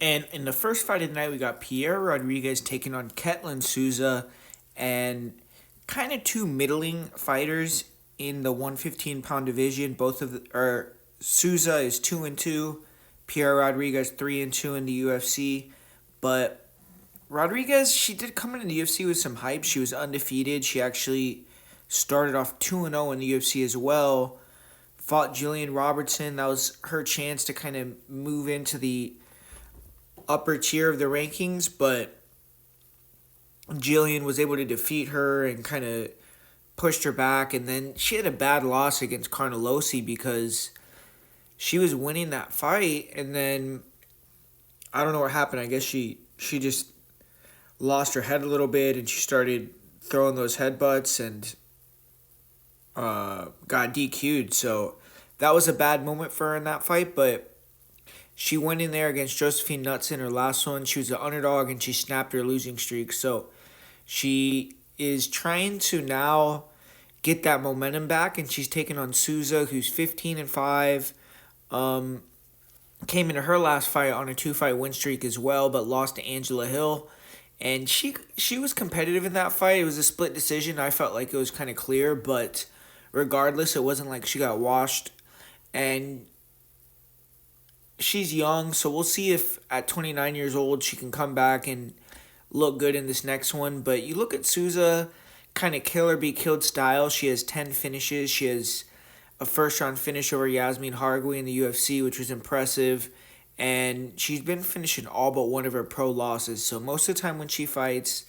And in the first fight of the night, we got Piera Rodriguez taking on Ketlin Souza, and kind of two middling fighters in the 115-pound division. Souza is 2-2, Piera Rodriguez 3-2 in the UFC. But Rodriguez, she did come into the UFC with some hype. She was undefeated. She actually started off 2-0 in the UFC as well. Fought Jillian Robertson. That was her chance to kind of move into the upper tier of the rankings, but Jillian was able to defeat her and kind of pushed her back. And then she had a bad loss against Carnelossi because she was winning that fight, and then I don't know what happened. I guess she just lost her head a little bit, and she started throwing those headbutts and got DQ'd. So that was a bad moment for her in that fight, but she went in there against Josephine Knutson, her last one. She was an underdog, and she snapped her losing streak. So she is trying to now get that momentum back, and she's taking on Souza, who's 15-5. Came into her last fight on a 2-fight win streak as well, but lost to Angela Hill. And she was competitive in that fight. It was a split decision. I felt like it was kind of clear, but regardless, it wasn't like she got washed. And she's young, so we'll see if at 29 years old she can come back and look good in this next one. But you look at Souza, kind of kill or be killed style. She has 10 finishes. She has a first round finish over Yasmin Hargui in the UFC, which was impressive. And she's been finishing all but one of her pro losses. So most of the time when she fights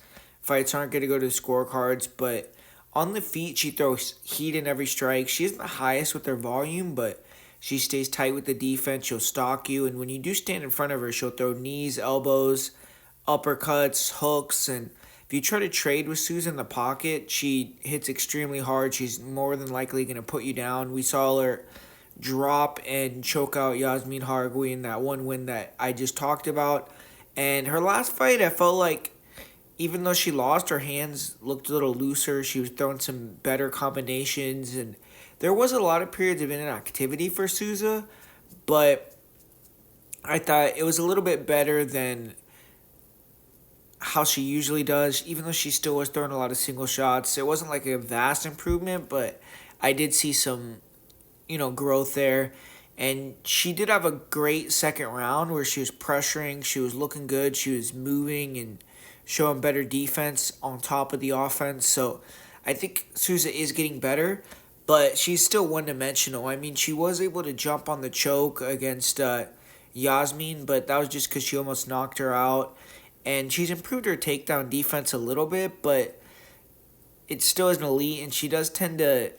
aren't going to go to the scorecards. But on the feet, she throws heat in every strike. She isn't the highest with her volume, but she stays tight with the defense. She'll stalk you. And when you do stand in front of her, she'll throw knees, elbows, uppercuts, hooks. And if you try to trade with Susan in the pocket, she hits extremely hard. She's more than likely going to put you down. We saw her drop and choke out Yasmin Hargui in that one win that I just talked about. And her last fight, I felt like even though she lost, her hands looked a little looser. She was throwing some better combinations, and there was a lot of periods of inactivity for Souza, but I thought it was a little bit better than how she usually does, even though she still was throwing a lot of single shots. It wasn't like a vast improvement, but I did see some, growth there. And she did have a great second round where she was pressuring, she was looking good, she was moving and showing better defense on top of the offense. So I think Souza is getting better, but she's still one-dimensional. I mean, she was able to jump on the choke against Yasmin, but that was just because she almost knocked her out. And she's improved her takedown defense a little bit, but it still isn't elite, and she does tend to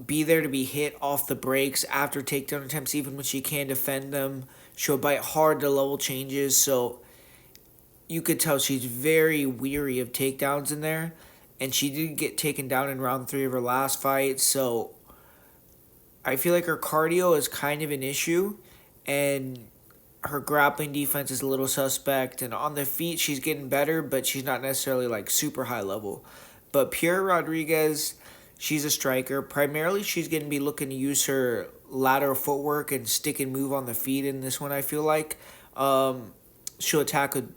be there to be hit off the breaks after takedown attempts, even when she can defend them. She'll bite hard to level changes, so you could tell she's very weary of takedowns in there. And she did get taken down in round 3 of her last fight, so I feel like her cardio is kind of an issue, and her grappling defense is a little suspect. And on the feet, she's getting better, but she's not necessarily like super high level. But Piera Rodriguez, she's a striker. Primarily, she's going to be looking to use her lateral footwork and stick and move on the feet in this one, I feel like. She'll attack with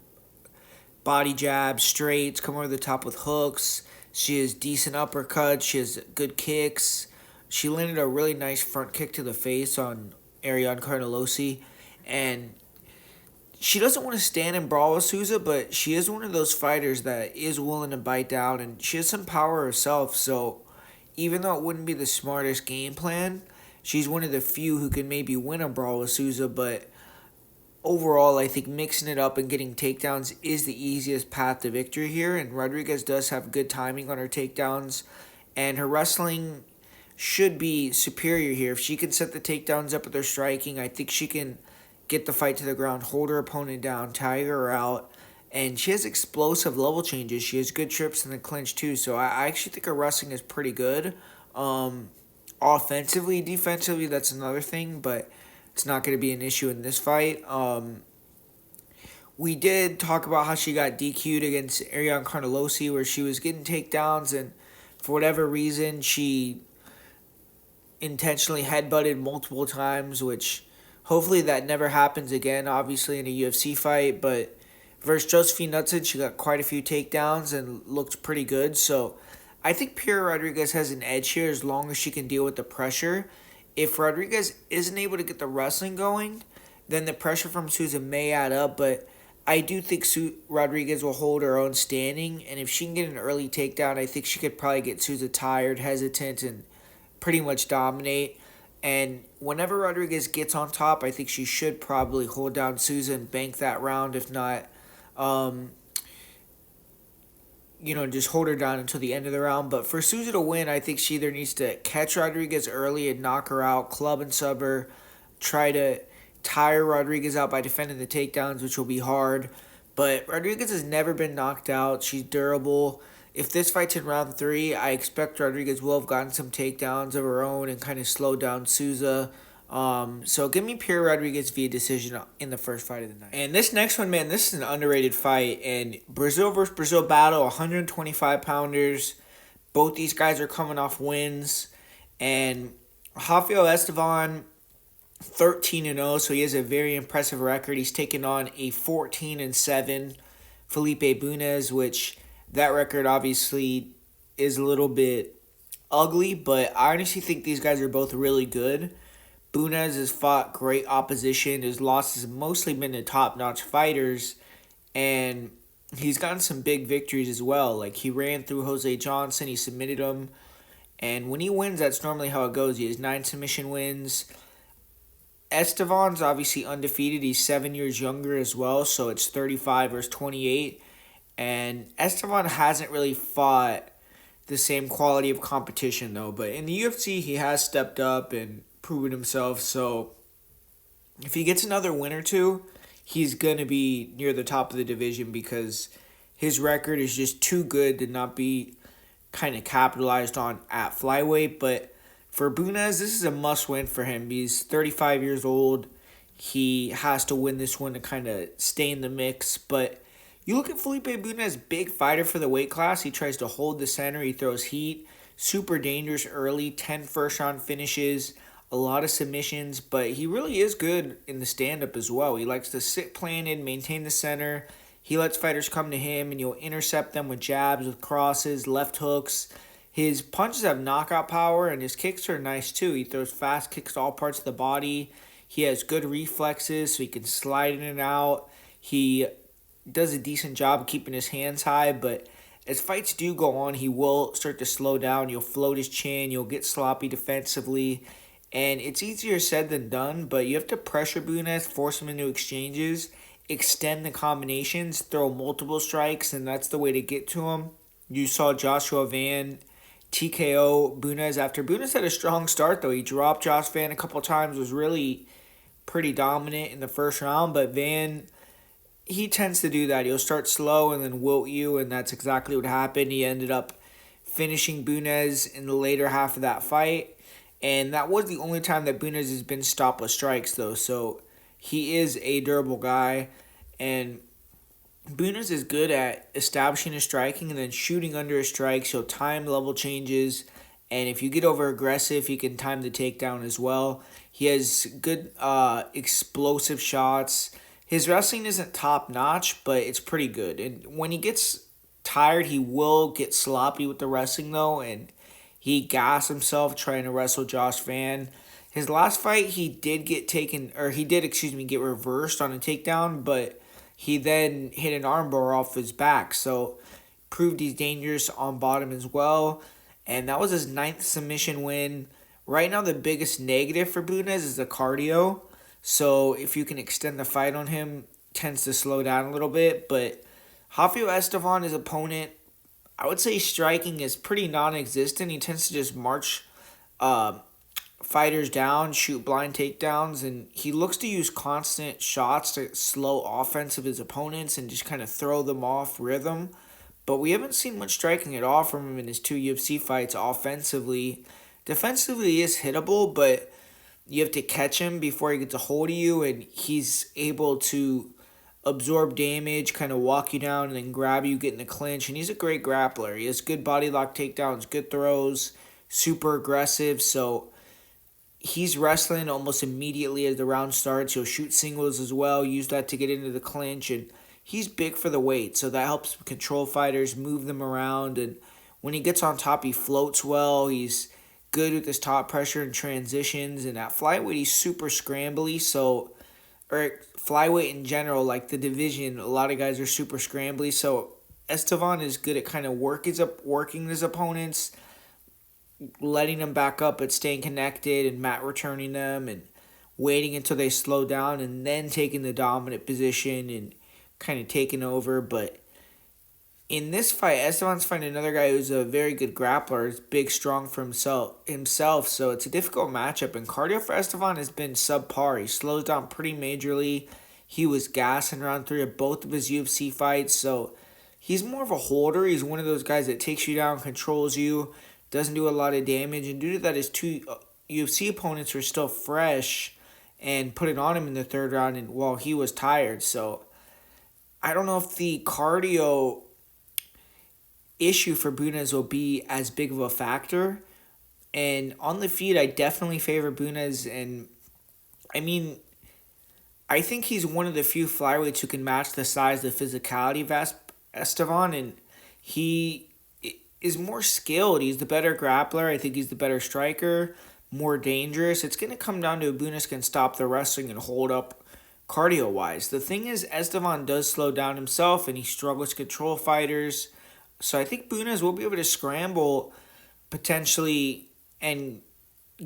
body jabs, straights, come over the top with hooks. She has decent uppercuts. She has good kicks. She landed a really nice front kick to the face on Ariane Carnelossi. And she doesn't want to stand and brawl with Souza, but she is one of those fighters that is willing to bite down, and she has some power herself. So even though it wouldn't be the smartest game plan, she's one of the few who can maybe win a brawl with Souza. But overall, I think mixing it up and getting takedowns is the easiest path to victory here. And Rodriguez does have good timing on her takedowns, and her wrestling should be superior here. If she can set the takedowns up with her striking, I think she can get the fight to the ground, hold her opponent down, tire her out. And she has explosive level changes. She has good trips in the clinch too. So I actually think her wrestling is pretty good. Offensively, defensively, that's another thing, but it's not going to be an issue in this fight. We did talk about how she got DQ'd against Ariane Carnelossi, where she was getting takedowns, and for whatever reason, she intentionally headbutted multiple times, which Hopefully that never happens again, obviously, in a UFC fight. But versus Josephine Knudsen, she got quite a few takedowns and looked pretty good. So I think Piera Rodriguez has an edge here as long as she can deal with the pressure. If Rodriguez isn't able to get the wrestling going, then the pressure from Souza may add up. But I do think Rodriguez will hold her own standing. And if she can get an early takedown, I think she could probably get Souza tired, hesitant, and pretty much dominate. And whenever Rodriguez gets on top, I think she should probably hold down Souza and bank that round. If not, um, just hold her down until the end of the round. But for Souza to win, I think she either needs to catch Rodriguez early and knock her out, club and sub her, try to tire Rodriguez out by defending the takedowns, which will be hard. But Rodriguez has never been knocked out. She's durable. If this fight's in round 3, I expect Rodriguez will have gotten some takedowns of her own and kind of slowed down Souza. So give me Piera Rodriguez via decision in the first fight of the night. And this next one, man, this is an underrated fight. And Brazil versus Brazil battle, 125 pounders. Both these guys are coming off wins. And Rafael Estevan, 13-0, so he has a very impressive record. He's taken on a 14-7 Felipe Bunes, which that record obviously is a little bit ugly, but I honestly think these guys are both really good. Bunes has fought great opposition. His losses have mostly been to top-notch fighters, and he's gotten some big victories as well. Like, he ran through Jose Johnson, he submitted him, and when he wins, that's normally how it goes. He has 9 submission wins. Estevan's obviously undefeated. He's 7 years younger as well, so it's 35 versus 28. And Estevan hasn't really fought the same quality of competition, though. But in the UFC, he has stepped up and proven himself. So if he gets another win or two, he's going to be near the top of the division because his record is just too good to not be kind of capitalized on at flyweight. But for Bunes, this is a must-win for him. He's 35 years old. He has to win this one to kind of stay in the mix. But you look at Felipe Bunes, big fighter for the weight class. He tries to hold the center. He throws heat. Super dangerous early. 10 first-round finishes. A lot of submissions. But he really is good in the stand-up as well. He likes to sit planted, maintain the center. He lets fighters come to him, and you'll intercept them with jabs, with crosses, left hooks. His punches have knockout power, and his kicks are nice too. He throws fast kicks to all parts of the body. He has good reflexes, so he can slide in and out. He does a decent job of keeping his hands high, but as fights do go on, he will start to slow down. You'll float his chin. You'll get sloppy defensively. And it's easier said than done, but you have to pressure Bunes, force him into exchanges, extend the combinations, throw multiple strikes, and that's the way to get to him. You saw Joshua Van TKO Bunes after Bunes had a strong start, though. He dropped Josh Van a couple times, was really pretty dominant in the first round, but Van, he tends to do that. He'll start slow and then wilt you, and that's exactly what happened. He ended up finishing Bunes in the later half of that fight, and that was the only time that Bunes has been stopped with strikes, though, so he is a durable guy, and Bunes is good at establishing his striking and then shooting under his strikes. He'll time level changes, and if you get over aggressive, he can time the takedown as well. He has good explosive shots. His wrestling isn't top notch, but it's pretty good. And when he gets tired, he will get sloppy with the wrestling though, and he gassed himself trying to wrestle Josh Van. His last fight, he did get get reversed on a takedown, but he then hit an armbar off his back, so proved he's dangerous on bottom as well. And that was his 9th submission win. Right now, the biggest negative for Bunes is the cardio. So if you can extend the fight on him, tends to slow down a little bit. But Rafael Estevan, his opponent, I would say striking is pretty non-existent. He tends to just march fighters down, shoot blind takedowns, and he looks to use constant shots to slow offense of his opponents and just kind of throw them off rhythm. But we haven't seen much striking at all from him in his 2 UFC fights offensively. Defensively, he is hittable, but you have to catch him before he gets a hold of you, and he's able to absorb damage, kind of walk you down, and then grab you, get in the clinch. And he's a great grappler. He has good body lock takedowns, good throws, super aggressive, so he's wrestling almost immediately as the round starts. He'll shoot singles as well, use that to get into the clinch, and he's big for the weight, so that helps control fighters, move them around, and when he gets on top, he floats well. He's good with his top pressure and transitions, and at flyweight, he's super scrambly, so, or flyweight in general, like the division, a lot of guys are super scrambly, so Estevan is good at kind of working his opponents, letting them back up but staying connected and mat returning them and waiting until they slow down and then taking the dominant position and kind of taking over. But in this fight, Esteban's fighting another guy who's a very good grappler, is big, strong for himself, so it's a difficult matchup. And cardio for Esteban has been subpar. He slows down pretty majorly. He was gassing round 3 of both of his UFC fights, so he's more of a holder. He's one of those guys that takes you down, controls you, doesn't do a lot of damage, and due to that, his 2 UFC opponents were still fresh and put it on him in the 3rd round and while he was tired. So I don't know if the cardio issue for Bunez will be as big of a factor. And on the feet, I definitely favor Bunez, and I mean, I think he's one of the few flyweights who can match the size, the physicality of Esteban, and he is more skilled. He's the better grappler. I think he's the better striker, more dangerous. It's going to come down to if Bunez can stop the wrestling and hold up cardio-wise. The thing is, Esteban does slow down himself, and he struggles to control fighters. So I think Bunez will be able to scramble potentially and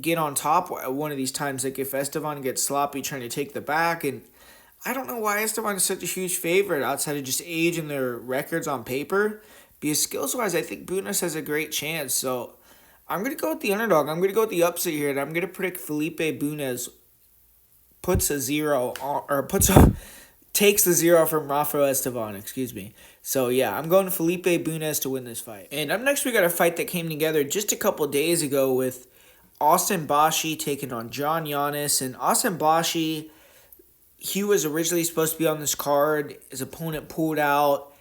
get on top one of these times. Like if Esteban gets sloppy trying to take the back, and I don't know why Esteban is such a huge favorite outside of just age and their records on paper. Because skills-wise, I think Bunez has a great chance. So I'm going to go with the underdog. I'm going to go with the upset here, and I'm going to predict Felipe Bunez takes the 0 from Rafael Esteban, excuse me. So yeah, I'm going to Felipe Bunez to win this fight. And up next, we got a fight that came together just a couple days ago with Austin Bashi taking on John Yanis. And Austin Bashi, he was originally supposed to be on this card. His opponent pulled out,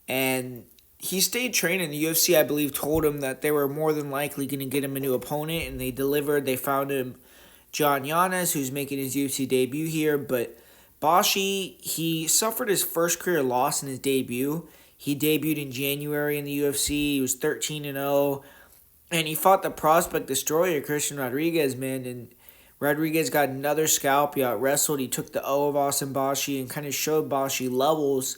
and he stayed training. The UFC, I believe, told him that they were more than likely going to get him a new opponent, and they delivered. They found him John Yanis, who's making his UFC debut here. But Bashi, he suffered his first career loss in his debut. He debuted in January in the UFC. He was 13-0, and he fought the prospect destroyer, Christian Rodriguez, man, and Rodriguez got another scalp. He out-wrestled. He took the O of Austin Bashi and kind of showed Bashi levels,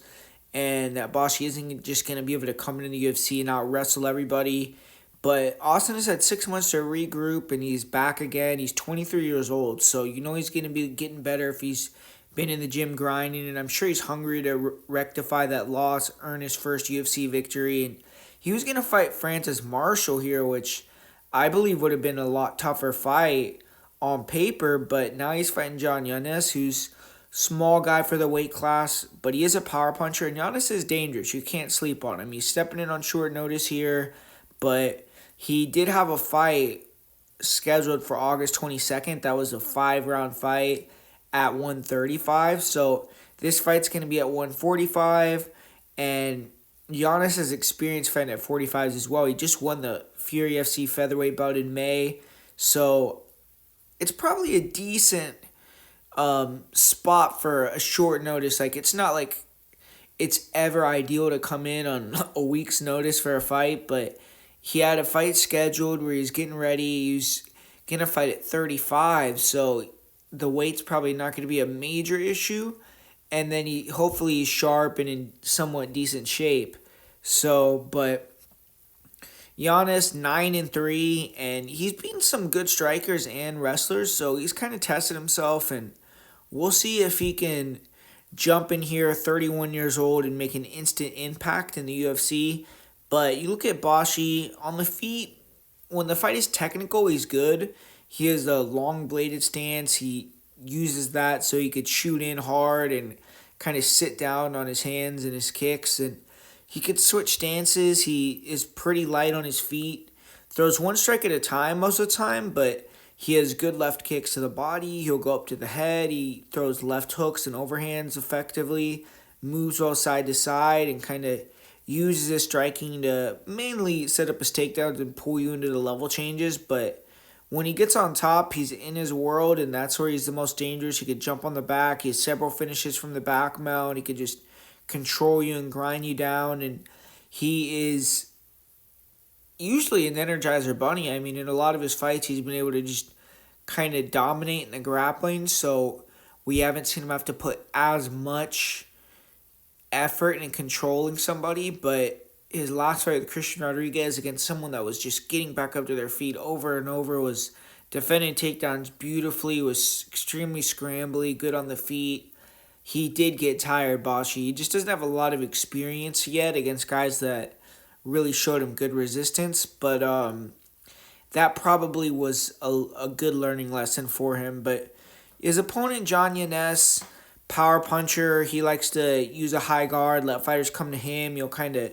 and that Bashi isn't just going to be able to come into the UFC and out-wrestle everybody. But Austin has had 6 months to regroup, and he's back again. He's 23 years old, so you know he's going to be getting better if he's been in the gym grinding, and I'm sure he's hungry to rectify that loss, earn his first UFC victory. And he was going to fight Francis Marshall here, which I believe would have been a lot tougher fight on paper, but now he's fighting John Yanis, who's small guy for the weight class, but he is a power puncher, and Yanis is dangerous. You can't sleep on him. He's stepping in on short notice here, but he did have a fight scheduled for August 22nd. That was a 5-round fight at 135. So this fight's going to be at 145, and Yanis has experience fighting at 45s as well. He just won the Fury FC featherweight bout in May, so it's probably a decent spot for a short notice. Like, it's not like it's ever ideal to come in on a week's notice for a fight, but he had a fight scheduled where he's getting ready. He's going to fight at 35, so the weight's probably not going to be a major issue, and then hopefully he's sharp and in somewhat decent shape. So, but Giannis 9-3, and he's beaten some good strikers and wrestlers, so he's kind of tested himself, and we'll see if he can jump in here, 31 years old, and make an instant impact in the UFC. But you look at Bashi on the feet, when the fight is technical, he's good. He has a long bladed stance. He uses that so he could shoot in hard and kind of sit down on his hands and his kicks, and he could switch stances. He is pretty light on his feet. Throws one strike at a time most of the time, but he has good left kicks to the body. He'll go up to the head. He throws left hooks and overhands effectively. Moves well side to side and kind of uses his striking to mainly set up his takedowns and pull you into the level changes. But when he gets on top, he's in his world, and that's where he's the most dangerous. He could jump on the back. He has several finishes from the back mount. He could just control you and grind you down, and he is usually an Energizer Bunny. I mean, in a lot of his fights, he's been able to just kind of dominate in the grappling, so we haven't seen him have to put as much effort in controlling somebody, but his last fight with Christian Rodriguez against someone that was just getting back up to their feet over and over, was defending takedowns beautifully, was extremely scrambly, good on the feet. He did get tired, Bashi. He just doesn't have a lot of experience yet against guys that really showed him good resistance, but that probably was a good learning lesson for him. But his opponent, John Yanez, power puncher, he likes to use a high guard, let fighters come to him. He'll kind of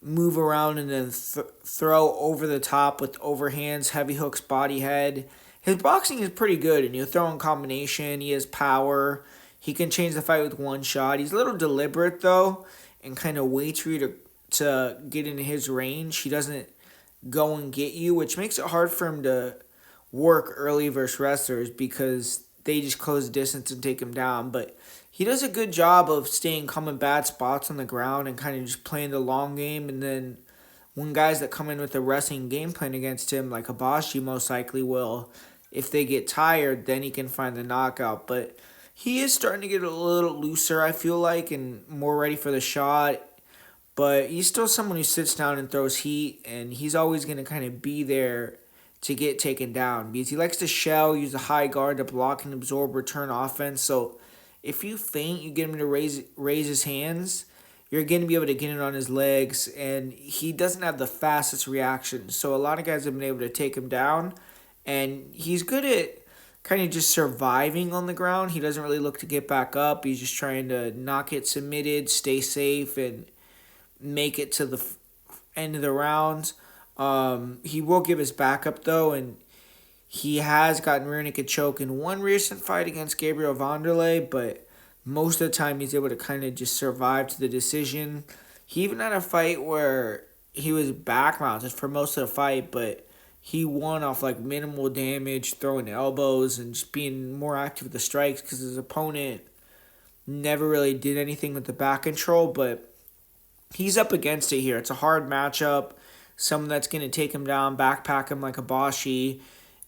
move around and then throw over the top with overhands, heavy hooks, body head. His boxing is pretty good, and he'll throw in combination. He has power. He can change the fight with one shot. He's a little deliberate, though, and kind of waits for you to get into his range. He doesn't go and get you, which makes it hard for him to work early versus wrestlers because they just close the distance and take him down. But he does a good job of staying calm in bad spots on the ground and kind of just playing the long game. And then when guys that come in with a wrestling game plan against him, like Hibashi most likely will, if they get tired, then he can find the knockout. But he is starting to get a little looser, I feel like, and more ready for the shot. But he's still someone who sits down and throws heat, and he's always going to kind of be there to get taken down because he likes to shell, use a high guard to block and absorb return offense. So if you feint, you get him to raise his hands, you're going to be able to get it on his legs, and he doesn't have the fastest reaction. So a lot of guys have been able to take him down, and he's good at kind of just surviving on the ground. He doesn't really look to get back up. He's just trying to not get submitted, stay safe, and make it to the end of the rounds. He will give his backup, though, and he has gotten rear naked choke in one recent fight against Gabriel Vanderlei, but most of the time he's able to kind of just survive to the decision. He even had a fight where he was back mounted for most of the fight, but he won off like minimal damage, throwing elbows and just being more active with the strikes because his opponent never really did anything with the back control, but he's up against it here. It's a hard matchup. Someone that's going to take him down, backpack him like a Bashi.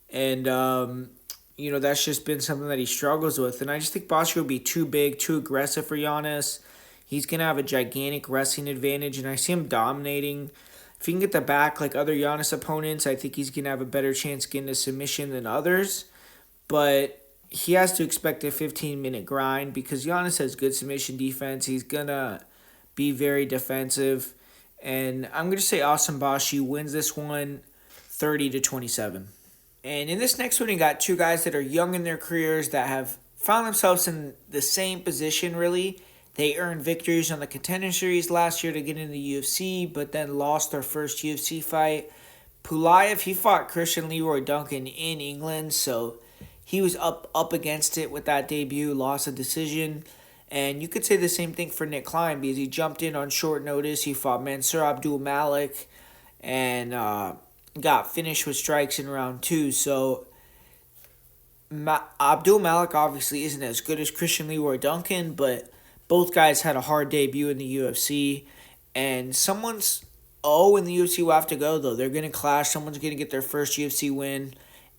And, that's just been something that he struggles with. And I just think Bashi will be too big, too aggressive for Giannis. He's going to have a gigantic wrestling advantage, and I see him dominating. If he can get the back like other Giannis opponents, I think he's going to have a better chance getting a submission than others. But he has to expect a 15-minute grind because Giannis has good submission defense. He's going to be very defensive. And I'm going to say Awesome Bashi wins this one 30-27. And in this next one, you got two guys that are young in their careers that have found themselves in the same position, really. They earned victories on the Contender Series last year to get into the UFC, but then lost their first UFC fight. Pulayev, he fought Christian Leroy Duncan in England, so he was up against it with that debut, lost a decision. And you could say the same thing for Nick Klein because he jumped in on short notice. He fought Mansour Abdul Malik and got finished with strikes in round 2. So Abdul Malik obviously isn't as good as Christian Leroy Duncan, but both guys had a hard debut in the UFC. And someone's in the UFC will have to go, though. They're going to clash. Someone's going to get their first UFC win.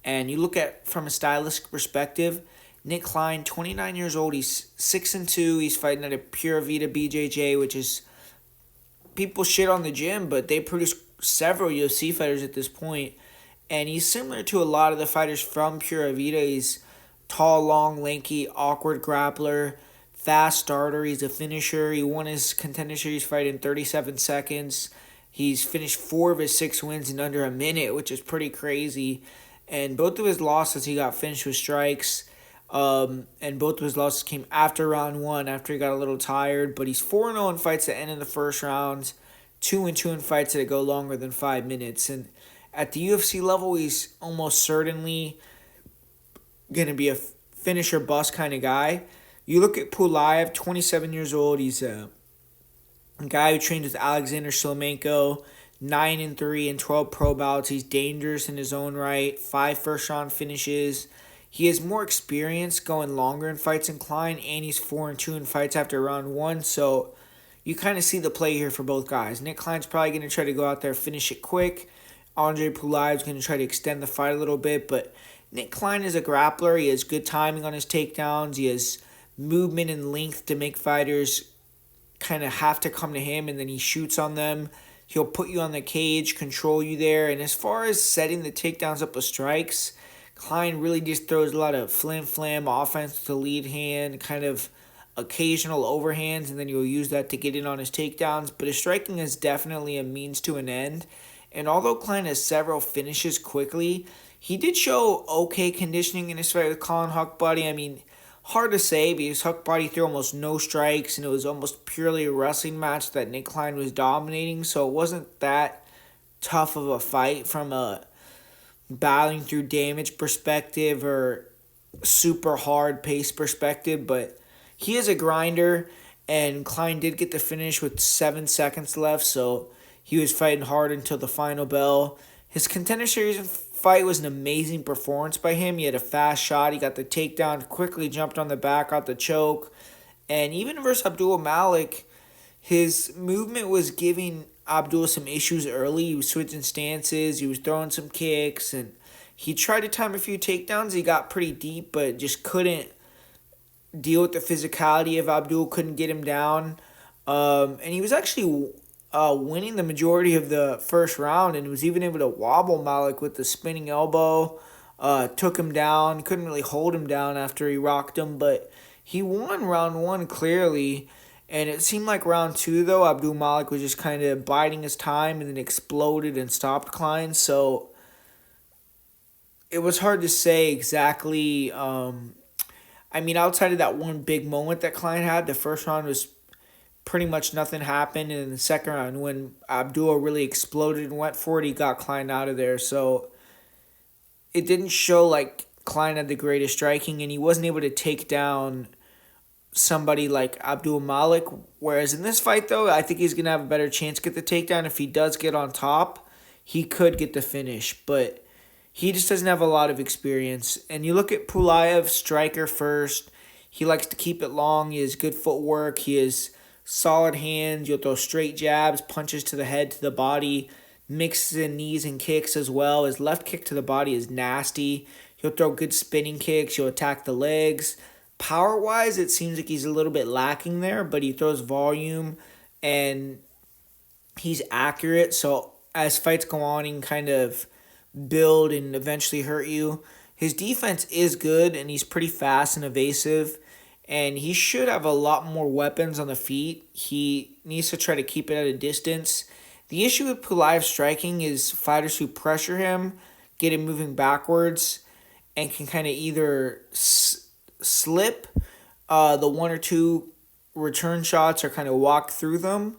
And you look at from a stylistic perspective, Nick Klein, 29 years old, he's 6-2. He's fighting at a Pura Vida BJJ, which is, people shit on the gym, but they produce several UFC fighters at this point. And he's similar to a lot of the fighters from Pura Vida. He's tall, long, lanky, awkward grappler, fast starter. He's a finisher. He won his Contender Series fight in 37 seconds. He's finished 4 of his 6 wins in under a minute, which is pretty crazy. And both of his losses, he got finished with strikes. And both of his losses came after round 1, after he got a little tired. But he's 4-0 in fights that end in the first round, 2-2 in fights that go longer than 5 minutes. And at the UFC level, he's almost certainly going to be a finisher bust kind of guy. You look at Pulayev, 27 years old. He's a guy who trained with Alexander Shlemenko, 9-3 in 12 pro bouts. He's dangerous in his own right. 5 first-round finishes. He has more experience going longer in fights than Klein, and he's 4-2 in fights after round 1. So you kind of see the play here for both guys. Nick Klein's probably going to try to go out there, finish it quick. Andre Pulaev's going to try to extend the fight a little bit, but Nick Klein is a grappler. He has good timing on his takedowns. He has movement and length to make fighters kind of have to come to him, and then he shoots on them. He'll put you on the cage, control you there. And as far as setting the takedowns up with strikes, Klein really just throws a lot of flim-flam offense to lead hand, kind of occasional overhands, and then you'll use that to get in on his takedowns. But his striking is definitely a means to an end. And although Klein has several finishes quickly, he did show okay conditioning in his fight with Colin Huckbody. I mean, hard to say because Huckbody threw almost no strikes, and it was almost purely a wrestling match that Nick Klein was dominating. So it wasn't that tough of a fight from a battling through damage perspective or super hard pace perspective. But he is a grinder, and Klein did get the finish with 7 seconds left, so he was fighting hard until the final bell. His Contender Series fight was an amazing performance by him. He had a fast shot. He got the takedown, quickly jumped on the back, got the choke. And even versus Abdul Malik, his movement was giving Abdul some issues early. He was switching stances. He was throwing some kicks. And he tried to time a few takedowns. He got pretty deep, but just couldn't deal with the physicality of Abdul. Couldn't get him down. And he was actually winning the majority of the first round, and was even able to wobble Malik with the spinning elbow. Took him down, couldn't really hold him down after he rocked him, but he won round 1 clearly. And it seemed like round 2, though, Abdul Malik was just kind of biding his time and then exploded and stopped Klein. So it was hard to say exactly. I mean, outside of that one big moment that Klein had, the first round was pretty much nothing happened. And in the second round, when Abdul really exploded and went for it, he got Klein out of there. So it didn't show like Klein had the greatest striking, and he wasn't able to take down somebody like Abdul Malik. Whereas in this fight, though, I think he's going to have a better chance to get the takedown. If he does get on top, he could get the finish. But he just doesn't have a lot of experience. And you look at Pulaev, striker first. He likes to keep it long. He has good footwork. He has solid hands. You'll throw straight jabs, punches to the head, to the body, mixes in knees and kicks as well. His left kick to the body is nasty. He'll throw good spinning kicks. He'll attack the legs. Power-wise, it seems like he's a little bit lacking there, but he throws volume and he's accurate. So as fights go on, he can kind of build and eventually hurt you. His defense is good, and he's pretty fast and evasive. And he should have a lot more weapons on the feet. He needs to try to keep it at a distance. The issue with Pulaev's striking is fighters who pressure him, get him moving backwards, and can kind of either slip the 1 or 2 return shots or kind of walk through them,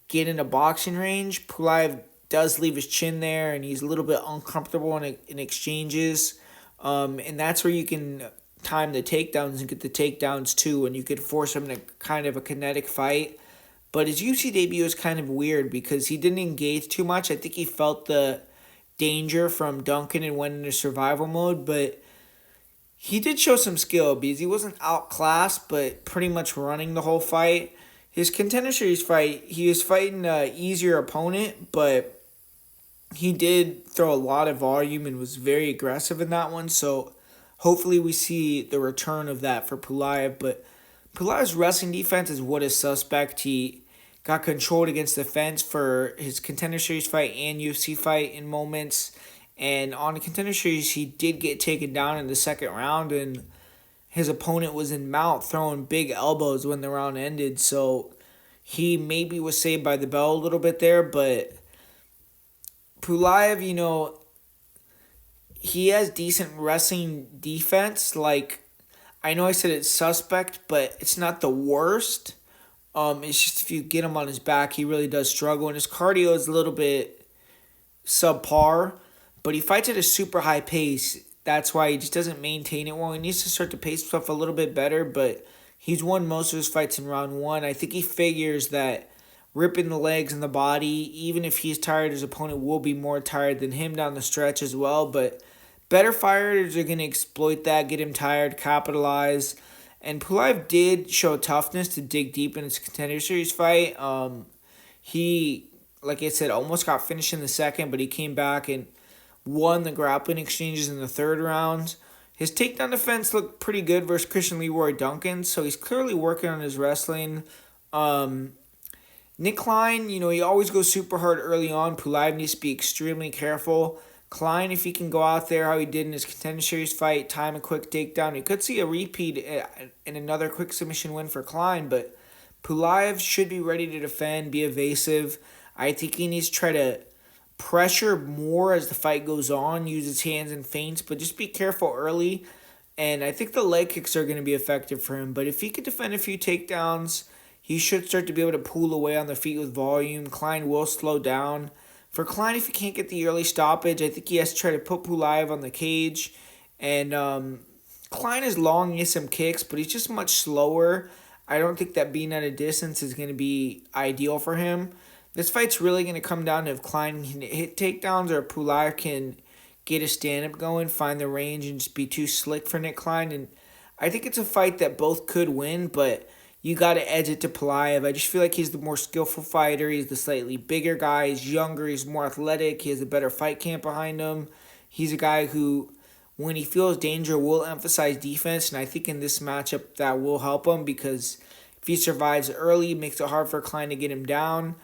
get into boxing range. Pulaev does leave his chin there, and he's a little bit uncomfortable in exchanges. And that's where you can time the takedowns and get the takedowns too, and you could force him to kind of a kinetic fight. But his UFC debut is kind of weird because he didn't engage too much. I think he felt the danger from Duncan and went into survival mode, but he did show some skill because he wasn't outclassed, but pretty much running the whole fight. His Contender Series fight, he was fighting an easier opponent, but he did throw a lot of volume and was very aggressive in that one, so hopefully we see the return of that for Pulaev. But Pulaev's wrestling defense is what is suspect. He got controlled against the fence for his Contender Series fight and UFC fight in moments. And on the Contender Series, he did get taken down in the second round, and his opponent was in mount throwing big elbows when the round ended. So he maybe was saved by the bell a little bit there. But Pulaev, he has decent wrestling defense. Like, I know I said it's suspect, but it's not the worst. It's just if you get him on his back, he really does struggle. And his cardio is a little bit subpar, but he fights at a super high pace. That's why he just doesn't maintain it well. He needs to start to pace himself a little bit better, but he's won most of his fights in round 1. I think he figures that ripping the legs and the body. Even if he's tired, his opponent will be more tired than him down the stretch as well. But better fighters are going to exploit that, get him tired, capitalize. And Pulaev did show toughness to dig deep in his Contender Series fight. He, like I said, almost got finished in the second, but he came back and won the grappling exchanges in the third round. His takedown defense looked pretty good versus Christian Leroy Duncan, so he's clearly working on his wrestling. Nick Klein, he always goes super hard early on. Pulaev needs to be extremely careful. Klein, if he can go out there how he did in his Contender Series fight, time a quick takedown, you could see a repeat and another quick submission win for Klein, but Pulaev should be ready to defend, be evasive. I think he needs to try to pressure more as the fight goes on, use his hands and feints, but just be careful early. And I think the leg kicks are going to be effective for him. But if he could defend a few takedowns, he should start to be able to pull away on the feet with volume. Klein will slow down. For Klein, if he can't get the early stoppage, I think he has to try to put Pulaev on the cage. And Klein is long, he has some kicks, but he's just much slower. I don't think that being at a distance is going to be ideal for him. This fight's really going to come down to if Klein can hit takedowns or Pulaev can get a stand-up going, find the range, and just be too slick for Nick Klein. And I think it's a fight that both could win, but you got to edge it to Pulaev. I just feel like he's the more skillful fighter. He's the slightly bigger guy. He's younger. He's more athletic. He has a better fight camp behind him. He's a guy who, when he feels danger, will emphasize defense. And I think in this matchup that will help him because if he survives early, it makes it hard for Klein to get him down.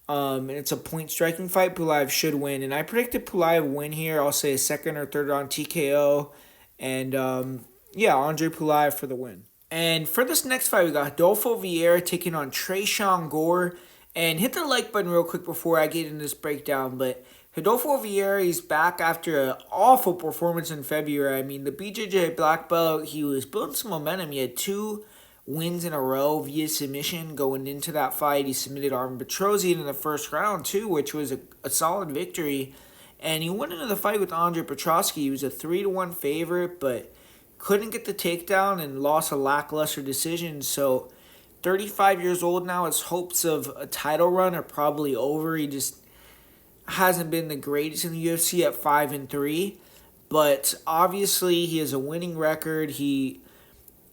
And it's a point striking fight. Pulaev should win. And I predicted Pulaev win here. I'll say a second or third round TKO. And Andre Pulaev for the win. And for this next fight, we got Rodolfo Vieira taking on Tresean Gore. And hit the like button real quick before I get into this breakdown. But Rodolfo Vieira, he's back after an awful performance in February. I mean, the BJJ black belt, he was building some momentum. He had 2 wins in a row via submission going into that fight. He submitted Armin Petrosian in the first round, too, which was a solid victory. And he went into the fight with Andre Petrosky. He was a 3-1 favorite, but couldn't get the takedown and lost a lackluster decision. So 35 years old now, his hopes of a title run are probably over. He just hasn't been the greatest in the UFC at 5-3. But obviously he has a winning record. He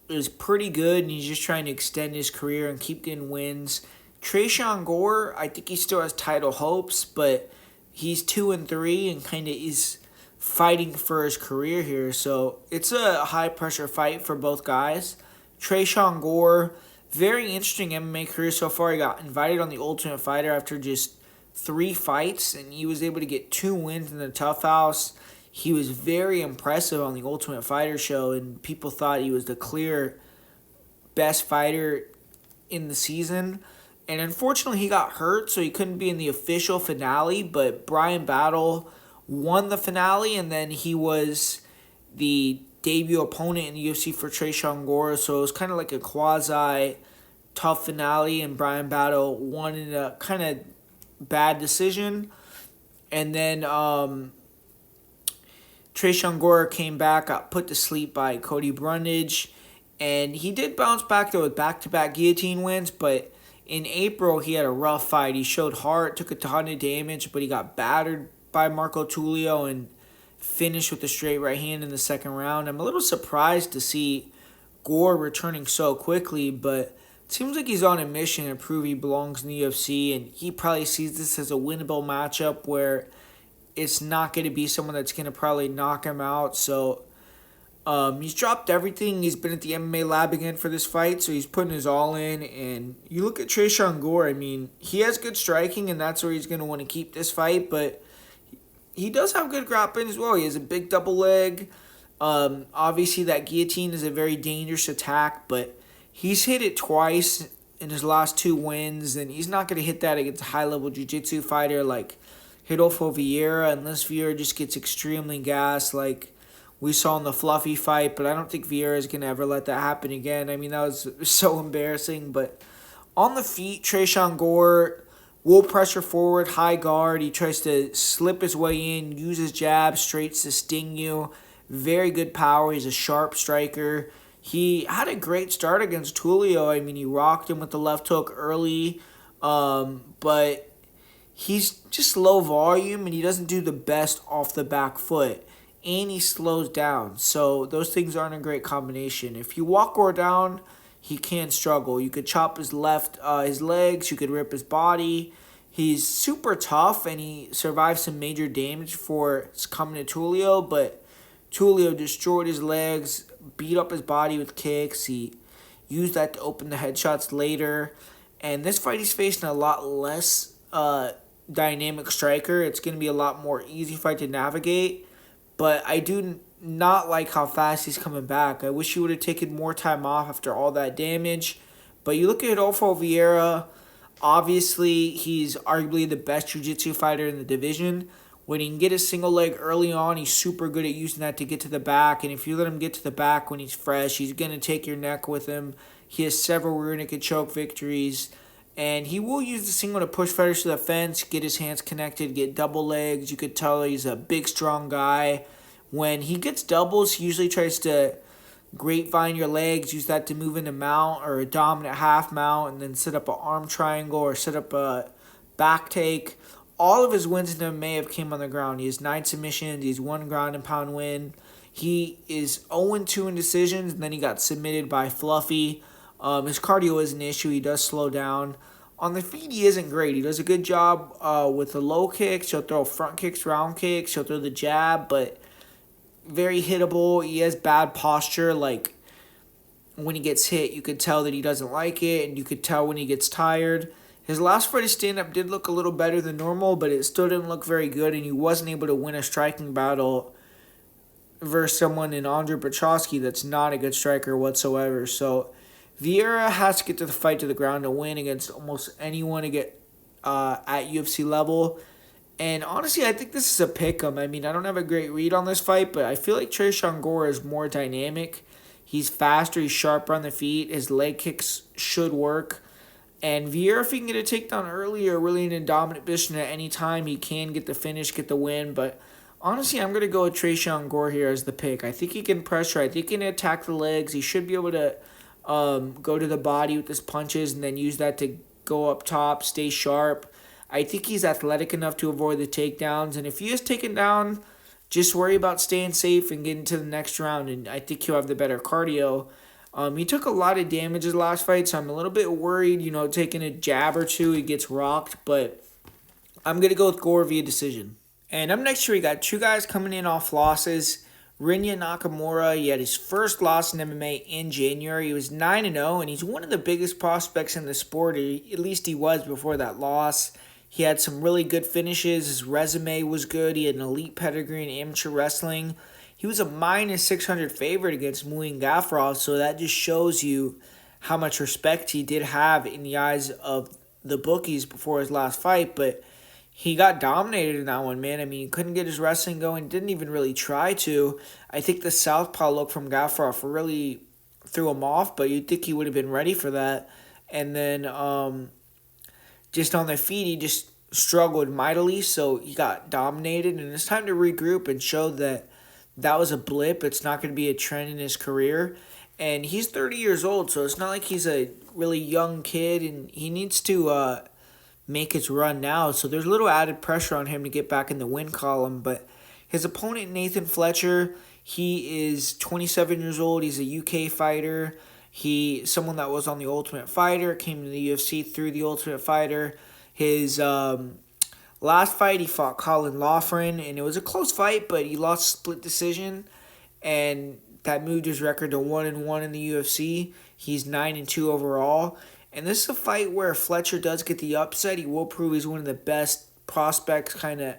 is pretty good, and he's just trying to extend his career and keep getting wins. Tresean Gore, I think he still has title hopes, but he's 2-3 and kind of is fighting for his career here. So it's a high-pressure fight for both guys. Tresean Gore, very interesting MMA career so far. He got invited on The Ultimate Fighter after just 3 fights, and he was able to get 2 wins in the Tough House. He was very impressive on the Ultimate Fighter show, and people thought he was the clear best fighter in the season. And unfortunately, he got hurt, so he couldn't be in the official finale, but Brian Battle won the finale, and then he was the debut opponent in the UFC for Tresean Gore, so it was kind of like a quasi-tough finale, and Brian Battle won in a kind of bad decision. And then Tresean Gore came back, got put to sleep by Cody Brundage, and he did bounce back though with back-to-back guillotine wins, but in April he had a rough fight. He showed heart, took a ton of damage, but he got battered by Marco Tulio and finished with a straight right hand in the second round. I'm a little surprised to see Gore returning so quickly, but it seems like he's on a mission to prove he belongs in the UFC, and he probably sees this as a winnable matchup where it's not going to be someone that's going to probably knock him out. So he's dropped everything. He's been at the MMA lab again for this fight, so he's putting his all in. And you look at Tresean Gore, I mean, he has good striking, and that's where he's going to want to keep this fight, but he does have good grappling as well. He has a big double leg. Obviously, that guillotine is a very dangerous attack, but he's hit it twice in his last 2 wins, and he's not going to hit that against a high-level jiu-jitsu fighter like Rodolfo Vieira, unless Vieira just gets extremely gassed like we saw in the Fluffy fight, but I don't think Vieira is going to ever let that happen again. I mean, that was so embarrassing, but on the feet, Tresean Gore will pressure forward, high guard. He tries to slip his way in, use his jab, straights to sting you. Very good power. He's a sharp striker. He had a great start against Tulio. I mean, he rocked him with the left hook early. But he's just low volume and he doesn't do the best off the back foot. And he slows down. So those things aren't a great combination. If you walk Gore down, he can struggle. You could chop his legs. You could rip his body. He's super tough and he survived some major damage for coming to Tulio, but Tulio destroyed his legs, beat up his body with kicks. He used that to open the headshots later. And this fight he's facing a lot less dynamic striker. It's going to be a lot more easy fight to navigate. But I do not like how fast he's coming back. I wish he would have taken more time off after all that damage. But you look at Rodolfo Vieira, obviously he's arguably the best jiu-jitsu fighter in the division. When he can get a single leg early on, he's super good at using that to get to the back. And if you let him get to the back when he's fresh, he's going to take your neck with him. He has several rear naked choke victories. And he will use the single to push fighters to the fence, get his hands connected, get double legs. You could tell he's a big, strong guy. When he gets doubles, he usually tries to grapevine your legs, use that to move into mount or a dominant half mount, and then set up an arm triangle or set up a back take. All of his wins in MMA have came on the ground. He has 9 submissions. He's 1 ground and pound win. He is 0-2 in decisions, and then he got submitted by Fluffy. His cardio is an issue. He does slow down. On the feet, he isn't great. He does a good job with the low kicks. He'll throw front kicks, round kicks. He'll throw the jab, but very hittable. He has bad posture. Like, when he gets hit, you could tell that he doesn't like it, and you could tell when he gets tired. His last fight of stand-up did look a little better than normal, but it still didn't look very good, and he wasn't able to win a striking battle versus someone in Andre Petrosky that's not a good striker whatsoever. So Vieira has to get to the fight to the ground to win against almost anyone to get at UFC level. And honestly, I think this is a pick-em. I mean, I don't have a great read on this fight, but I feel like PredictionGuru is more dynamic. He's faster, he's sharper on the feet, his leg kicks should work. And Vieira, if he can get a takedown early or really in a dominant position at any time, he can get the finish, get the win. But honestly, I'm going to go with PredictionGuru here as the pick. I think he can pressure. I think he can attack the legs. He should be able to go to the body with his punches and then use that to go up top, stay sharp. I think he's athletic enough to avoid the takedowns. And if he is taken down, just worry about staying safe and getting to the next round. And I think he'll have the better cardio. He took a lot of damage his last fight, so I'm a little bit worried, taking a jab or two, he gets rocked. But I'm going to go with Gore via decision. And up next here, we got 2 guys coming in off losses. Rinya Nakamura, he had his first loss in MMA in January. He was 9-0, and he's one of the biggest prospects in the sport. At least he was before that loss. He had some really good finishes. His resume was good. He had an elite pedigree in amateur wrestling. He was a -600 favorite against Muin Gafurov, so that just shows you how much respect he did have in the eyes of the bookies before his last fight. But he got dominated in that one, man. I mean, he couldn't get his wrestling going, didn't even really try to. I think the southpaw look from Gafurov really threw him off, but you'd think he would have been ready for that. And then just on their feet, he just struggled mightily, so he got dominated. And it's time to regroup and show that was a blip. It's not going to be a trend in his career. And he's 30 years old, so it's not like he's a really young kid, and he needs to make his run now. So there's a little added pressure on him to get back in the win column. But his opponent, Nathan Fletcher, he is 27 years old. He's a UK fighter. Someone that was on The Ultimate Fighter, came to the UFC through The Ultimate Fighter. His last fight, he fought Colin Loughran, and it was a close fight, but he lost split decision, and that moved his record to 1-1 in the UFC. He's 9-2 overall. And this is a fight where Fletcher does get the upset. He will prove he's one of the best prospects kind of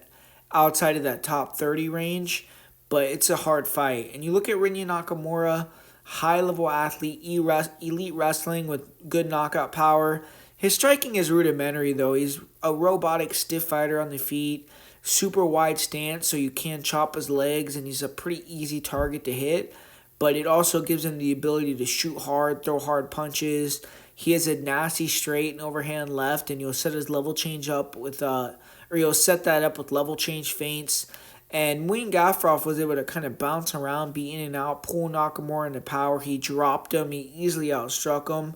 outside of that top 30 range. But it's a hard fight. And you look at Rinya Nakamura, high-level athlete, elite wrestling with good knockout power. His striking is rudimentary, though. He's a robotic stiff fighter on the feet, super wide stance, so you can chop his legs, and he's a pretty easy target to hit. But it also gives him the ability to shoot hard, throw hard punches. He has a nasty straight and overhand left, and you'll set his level change up with, you'll set that up with level change feints. And Muin Gafurov was able to kind of bounce around, be in and out, pull Nakamura into power. He dropped him. He easily outstruck him.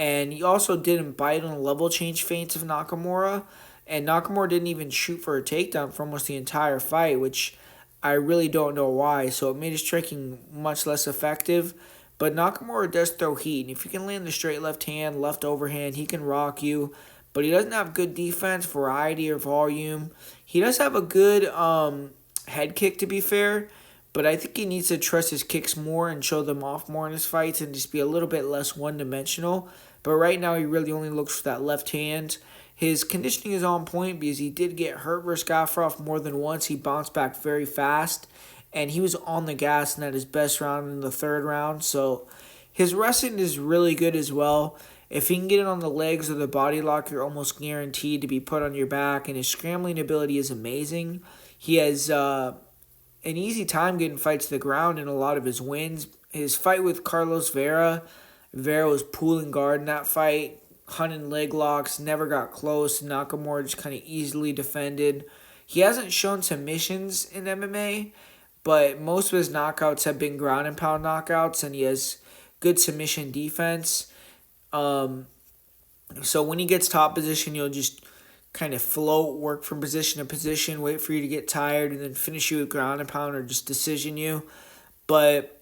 And he also didn't bite on the level change feints of Nakamura. And Nakamura didn't even shoot for a takedown for almost the entire fight, which I really don't know why. So it made his striking much less effective. But Nakamura does throw heat. And if you can land the straight left hand, left overhand, he can rock you. But he doesn't have good defense, variety, or volume. He does have a good head kick, to be fair. But I think he needs to trust his kicks more and show them off more in his fights and just be a little bit less one-dimensional. But right now, he really only looks for that left hand. His conditioning is on point because he did get hurt versus Gaffarov more than once. He bounced back very fast, and he was on the gas and at his best round in the third round. So his wrestling is really good as well. If he can get it on the legs or the body lock, you're almost guaranteed to be put on your back, and his scrambling ability is amazing. He has an easy time getting fights to the ground in a lot of his wins. His fight with Carlos Vera was pulling guard in that fight, hunting leg locks, never got close. Nakamura just kind of easily defended. He hasn't shown submissions in MMA, but most of his knockouts have been ground and pound knockouts, and he has good submission defense. So when he gets top position, you'll just kind of float, work from position to position, wait for you to get tired, and then finish you with ground and pound or just decision you. But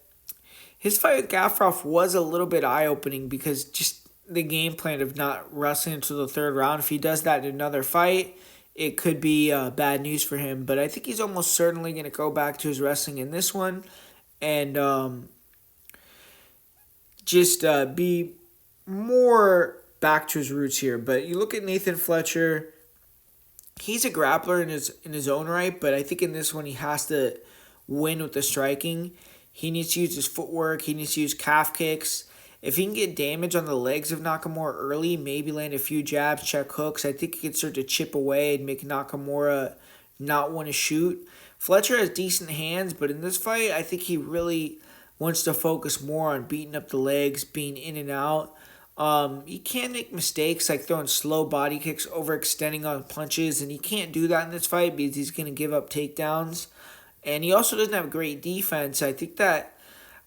his fight with Gaffarov was a little bit eye-opening because just the game plan of not wrestling until the third round. If he does that in another fight, it could be bad news for him. But I think he's almost certainly going to go back to his wrestling in this one and just be more back to his roots here. But you look at Nathan Fletcher, he's a grappler in his own right, but I think in this one he has to win with the striking. He needs to use his footwork. He needs to use calf kicks. If he can get damage on the legs of Nakamura early, maybe land a few jabs, check hooks, I think he can start to chip away and make Nakamura not want to shoot. Fletcher has decent hands, but in this fight, I think he really wants to focus more on beating up the legs, being in and out. He can make mistakes like throwing slow body kicks, overextending on punches, and he can't do that in this fight because he's going to give up takedowns. And he also doesn't have great defense. I think that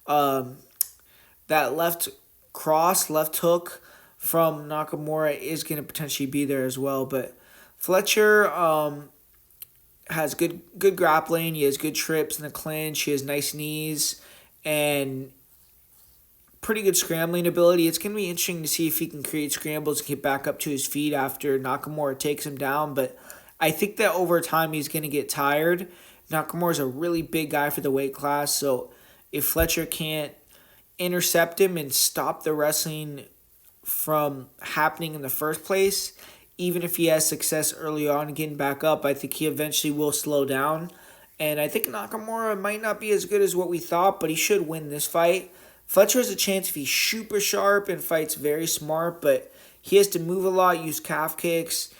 that left cross, left hook from Nakamura is going to potentially be there as well. But Fletcher has good grappling. He has good trips in the clinch. He has nice knees and pretty good scrambling ability. It's going to be interesting to see if he can create scrambles and get back up to his feet after Nakamura takes him down. But I think that over time he's going to get tired. Nakamura's a really big guy for the weight class, so if Fletcher can't intercept him and stop the wrestling from happening in the first place, even if he has success early on and getting back up, I think he eventually will slow down. And I think Nakamura might not be as good as what we thought, but he should win this fight. Fletcher has a chance if he's super sharp and fights very smart, but he has to move a lot, use calf kicks,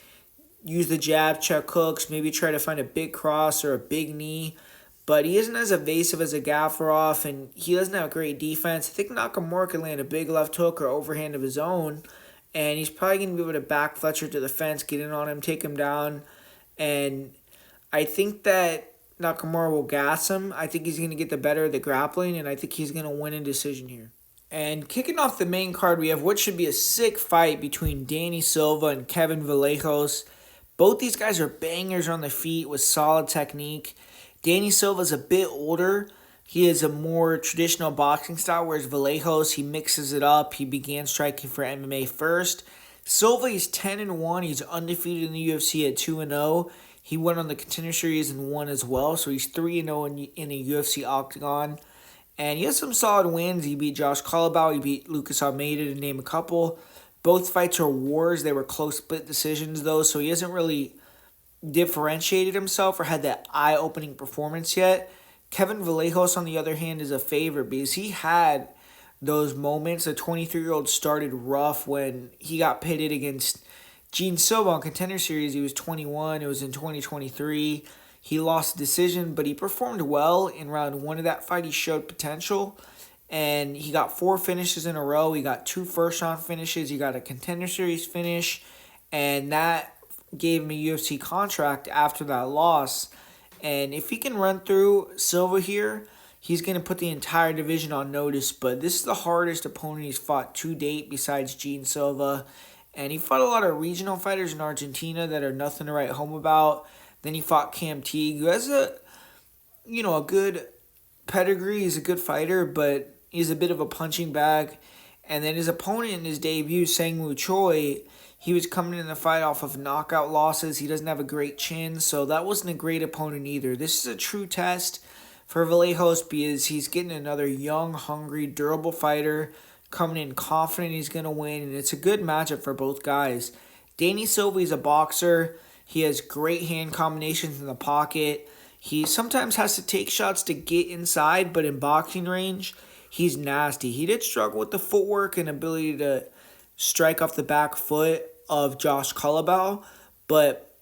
use the jab, check hooks, maybe try to find a big cross or a big knee. But he isn't as evasive as a Gaffarov, and he doesn't have great defense. I think Nakamura can land a big left hook or overhand of his own, and he's probably going to be able to back Fletcher to the fence, get in on him, take him down. And I think that Nakamura will gas him. I think he's going to get the better of the grappling, and I think he's going to win in decision here. And kicking off the main card, we have what should be a sick fight between Danny Silva and Kevin Vallejos. Both these guys are bangers on the feet with solid technique. Danny Silva's a bit older. He is a more traditional boxing style, whereas Vallejos, he mixes it up. He began striking for MMA first. Silva, he's 10-1. He's undefeated in the UFC at 2-0. He went on the Contender Series and won as well, so he's 3-0 in a UFC octagon. And he has some solid wins. He beat Josh Colabau. He beat Lucas Almeida, to name a couple. Both fights are wars. They were close split decisions, though, so he hasn't really differentiated himself or had that eye-opening performance yet. Kevin Vallejos, on the other hand, is a favorite because he had those moments. The 23-year-old started rough when he got pitted against Gene Silva on Contender Series. He was 21. It was in 2023. He lost the decision, but he performed well in round one of that fight. He showed potential, and he got 4 finishes in a row. He got 2 first-round finishes. He got a Contender Series finish, and that gave him a UFC contract after that loss. And if he can run through Silva here, he's going to put the entire division on notice. But this is the hardest opponent he's fought to date besides Gene Silva. And he fought a lot of regional fighters in Argentina that are nothing to write home about. Then he fought Cam Teague, who has a good pedigree. He's a good fighter, but he's a bit of a punching bag. And then his opponent in his debut, Sang-Woo Choi, he was coming in the fight off of knockout losses. He doesn't have a great chin, so that wasn't a great opponent either. This is a true test for Vallejos because he's getting another young, hungry, durable fighter coming in confident he's going to win, and it's a good matchup for both guys. Danny Silva is a boxer. He has great hand combinations in the pocket. He sometimes has to take shots to get inside, but in boxing range, he's nasty. He did struggle with the footwork and ability to strike off the back foot of Josh Culibao, but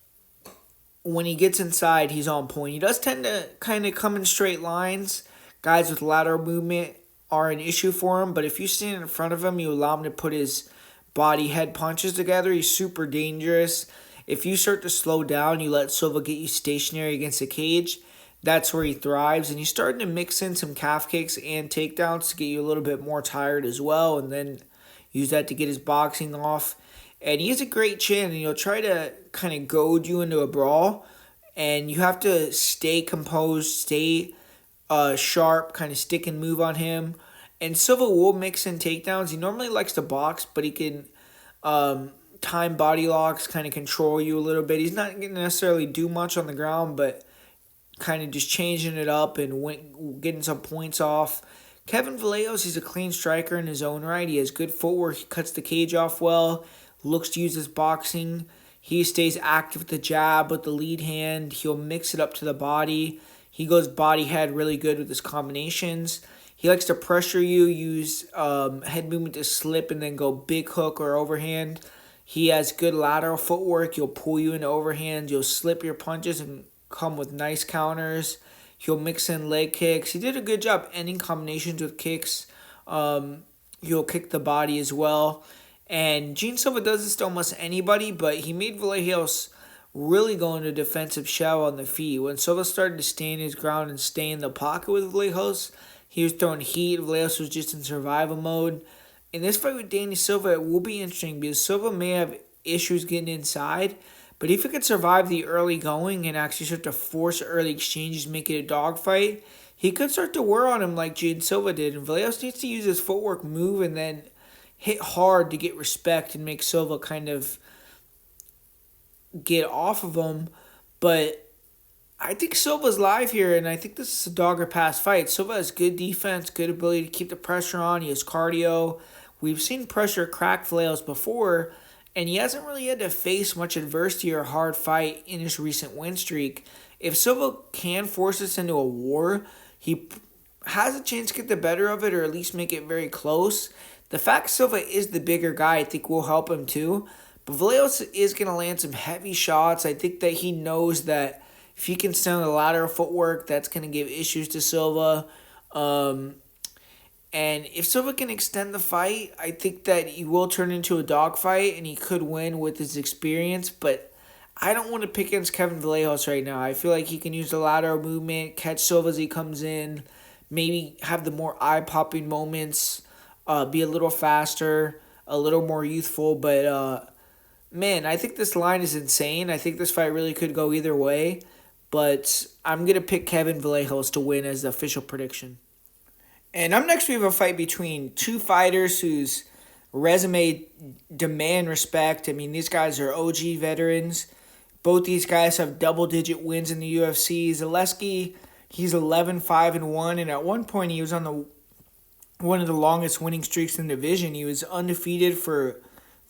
when he gets inside, he's on point. He does tend to kind of come in straight lines. Guys with lateral movement are an issue for him, but if you stand in front of him, you allow him to put his body head punches together, he's super dangerous. If you start to slow down, you let Silva get you stationary against the cage, that's where he thrives. And he's starting to mix in some calf kicks and takedowns to get you a little bit more tired as well, and then use that to get his boxing off. And he has a great chin, and he'll try to kind of goad you into a brawl. And you have to stay composed, stay sharp, kind of stick and move on him. And Silva will mix in takedowns. He normally likes to box, but he can time body locks, kind of control you a little bit. He's not going to necessarily do much on the ground, but kind of just changing it up and getting some points off. Kevin Vallejos, he's a clean striker in his own right. He has good footwork. He cuts the cage off well, looks to use his boxing. He stays active with the jab, with the lead hand. He'll mix it up to the body. He goes body head really good with his combinations. He likes to pressure you, use head movement to slip and then go big hook or overhand. He has good lateral footwork. He'll pull you into overhands. You'll slip your punches and come with nice counters. He'll mix in leg kicks. He did a good job ending combinations with kicks. He'll kick the body as well. And Gene Silva does this to almost anybody, but he made Vallejos really go into defensive shell on the feet. When Silva started to stand his ground and stay in the pocket with Vallejos, he was throwing heat. Vallejos was just in survival mode. In this fight with Danny Silva, it will be interesting because Silva may have issues getting inside, but if he could survive the early going and actually start to force early exchanges, make it a dogfight, he could start to wear on him like Gene Silva did. And Vallejos needs to use his footwork, move, and then hit hard to get respect and make Silva kind of get off of him. But I think Silva's live here, and I think this is a dog or pass fight. Silva has good defense, good ability to keep the pressure on. He has cardio. We've seen pressure crack Vallejos before, and he hasn't really had to face much adversity or hard fight in his recent win streak. If Silva can force this into a war, he has a chance to get the better of it or at least make it very close. The fact Silva is the bigger guy, I think, will help him too. But Vallejos is going to land some heavy shots. I think that he knows that if he can stand the lateral footwork, that's going to give issues to Silva. And if Silva can extend the fight, I think that he will turn into a dogfight and he could win with his experience. But I don't want to pick against Kevin Vallejos right now. I feel like he can use the lateral movement, catch Silva as he comes in, maybe have the more eye-popping moments, be a little faster, a little more youthful. But, man, I think this line is insane. I think this fight really could go either way. But I'm going to pick Kevin Vallejos to win as the official prediction. And up next, we have a fight between two fighters whose resume demand respect. I mean, these guys are OG veterans. Both these guys have double-digit wins in the UFC. Zaleski, he's 11-5-1, and at one point he was on one of the longest winning streaks in the division. He was undefeated for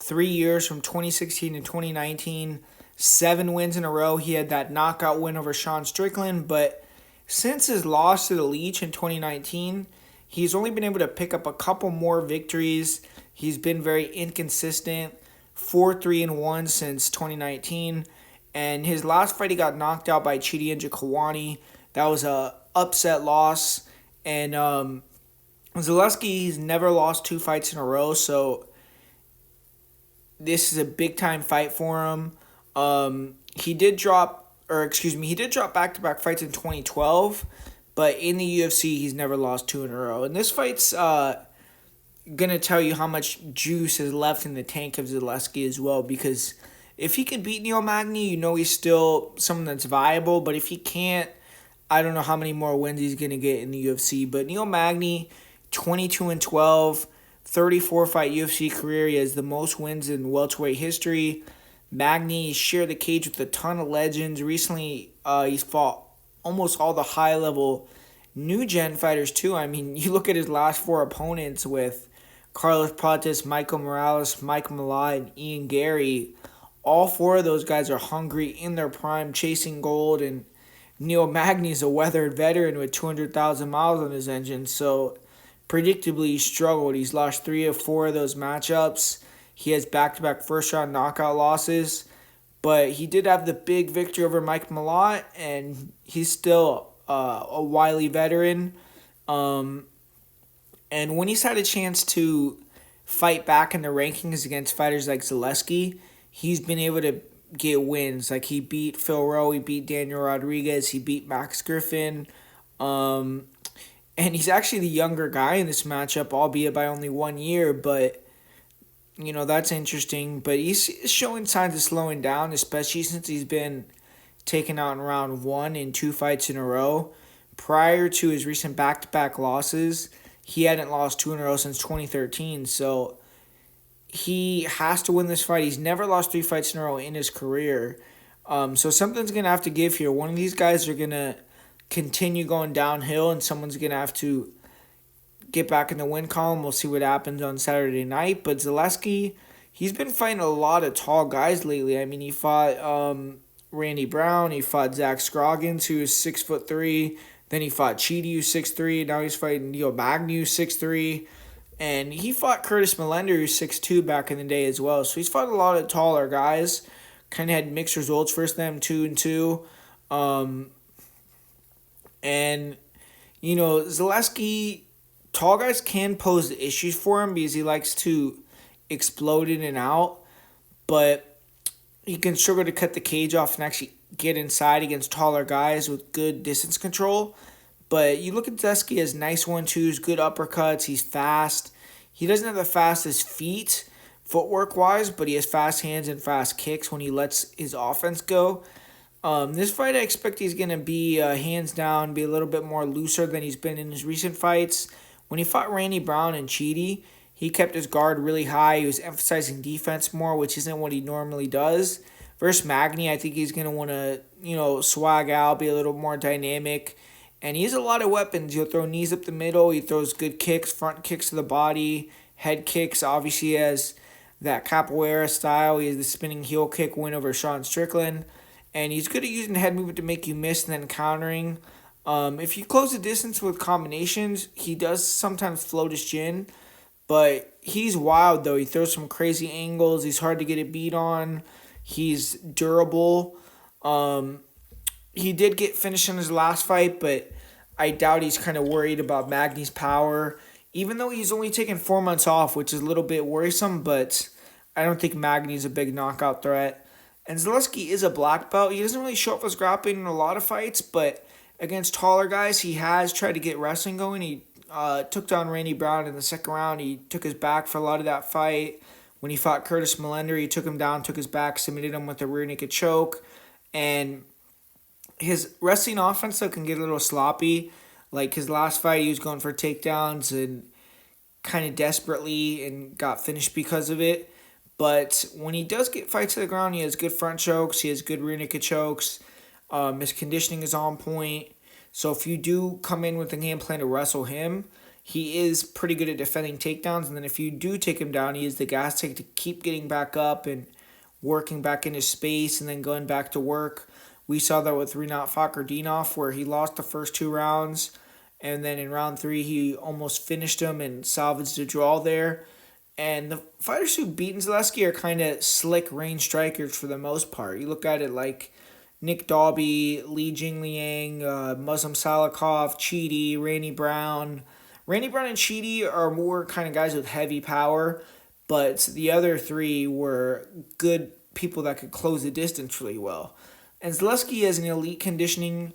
3 years from 2016 to 2019. 7 wins in a row. He had that knockout win over Sean Strickland, but since his loss to the Leech in 2019, he's only been able to pick up a couple more victories. He's been very inconsistent, 4-3-1 since 2019, and his last fight he got knocked out by Chidi Njokuani. That was a upset loss, and Zaleski, he's never lost 2 fights in a row, so this is a big-time fight for him. He did drop back-to-back fights in 2012, but in the UFC, he's never lost two in a row. And this fight's gonna tell you how much juice is left in the tank of Zaleski as well. Because if he can beat Neil Magny, you know he's still someone that's viable. But if he can't, I don't know how many more wins he's gonna get in the UFC. But Neil Magny, 22-12, 34 fight UFC career. He has the most wins in welterweight history. Magny shared the cage with a ton of legends. Recently, he's fought almost all the high level new gen fighters too. I mean, you look at his last four opponents with Carlos Prates, Michael Morales, Mike Malott, and Ian Gary. All four of those guys are hungry in their prime, chasing gold, and Neil Magny is a weathered veteran with 200,000 miles on his engine. So, predictably, he struggled. He's lost 3 of 4 of those matchups. He has back-to-back first-round knockout losses. But he did have the big victory over Mike Malott, and he's still a wily veteran. And when he's had a chance to fight back in the rankings against fighters like Zaleski, he's been able to get wins. Like, he beat Phil Rowe, he beat Daniel Rodriguez, he beat Max Griffin. And he's actually the younger guy in this matchup, albeit by only 1 year, but you know, that's interesting. But he's showing signs of slowing down, especially since he's been taken out in round 1 in 2 fights in a row. Prior to his recent back-to-back losses, he hadn't lost 2 in a row since 2013. So he has to win this fight. He's never lost 3 fights in a row in his career. So something's going to have to give here. One of these guys are going to continue going downhill, and someone's going to have to get back in the win column. We'll see what happens on Saturday night. But Zaleski, he's been fighting a lot of tall guys lately. I mean, he fought Randy Brown. He fought Zach Scroggins, who's 6'3". Then he fought Cheedy, who's 6'3". Now he's fighting Neil Magny, who's 6'3". And he fought Curtis Millender, who's 6'2", back in the day as well. So he's fought a lot of taller guys. Kind of had mixed results for them, 2-2. And, you know, Zaleski, tall guys can pose issues for him because he likes to explode in and out, but he can struggle to cut the cage off and actually get inside against taller guys with good distance control. But you look at Zaleski as nice 1-2s, good uppercuts, he's fast. He doesn't have the fastest feet footwork-wise, but he has fast hands and fast kicks when he lets his offense go. This fight, I expect he's going to be hands down, be a little bit more looser than he's been in his recent fights. When he fought Randy Brown and Cheedy, he kept his guard really high. He was emphasizing defense more, which isn't what he normally does. Versus Magny, I think he's going to want to, you know, swag out, be a little more dynamic. And he has a lot of weapons. He'll throw knees up the middle. He throws good kicks, front kicks to the body, head kicks. Obviously, he has that capoeira style. He has the spinning heel kick win over Sean Strickland. And he's good at using the head movement to make you miss and then countering. If you close the distance with combinations, he does sometimes float his chin. But he's wild, though. He throws some crazy angles. He's hard to get a beat on. He's durable. He did get finished in his last fight, but I doubt he's kind of worried about Magny's power. Even though he's only taken 4 months off, which is a little bit worrisome, but I don't think Magny's a big knockout threat. And Zaleski is a black belt. He doesn't really show up as grappling in a lot of fights, but against taller guys, he has tried to get wrestling going. He took down Randy Brown in the second round. He took his back for a lot of that fight. When he fought Curtis Millender, he took him down, took his back, submitted him with a rear naked choke. And his wrestling offense, though, can get a little sloppy. Like his last fight, he was going for takedowns and kind of desperately and got finished because of it. But when he does get fights to the ground, he has good front chokes. He has good rear naked chokes. His conditioning is on point. So if you do come in with a game plan to wrestle him, he is pretty good at defending takedowns. And then if you do take him down, he has the gas tank to keep getting back up and working back into space and then going back to work. We saw that with Rinat Fakhretdinov, where he lost the first 2 rounds. And then in round 3, he almost finished him and salvaged a draw there. And the fighters who've beaten Zaleski are kind of slick range strikers for the most part. You look at it like Nick Dalby, Li Jingliang, Muslim Salikov, Cheedy, Randy Brown. Randy Brown and Cheedy are more kind of guys with heavy power, but the other 3 were good people that could close the distance really well. And Zaleski has an elite conditioning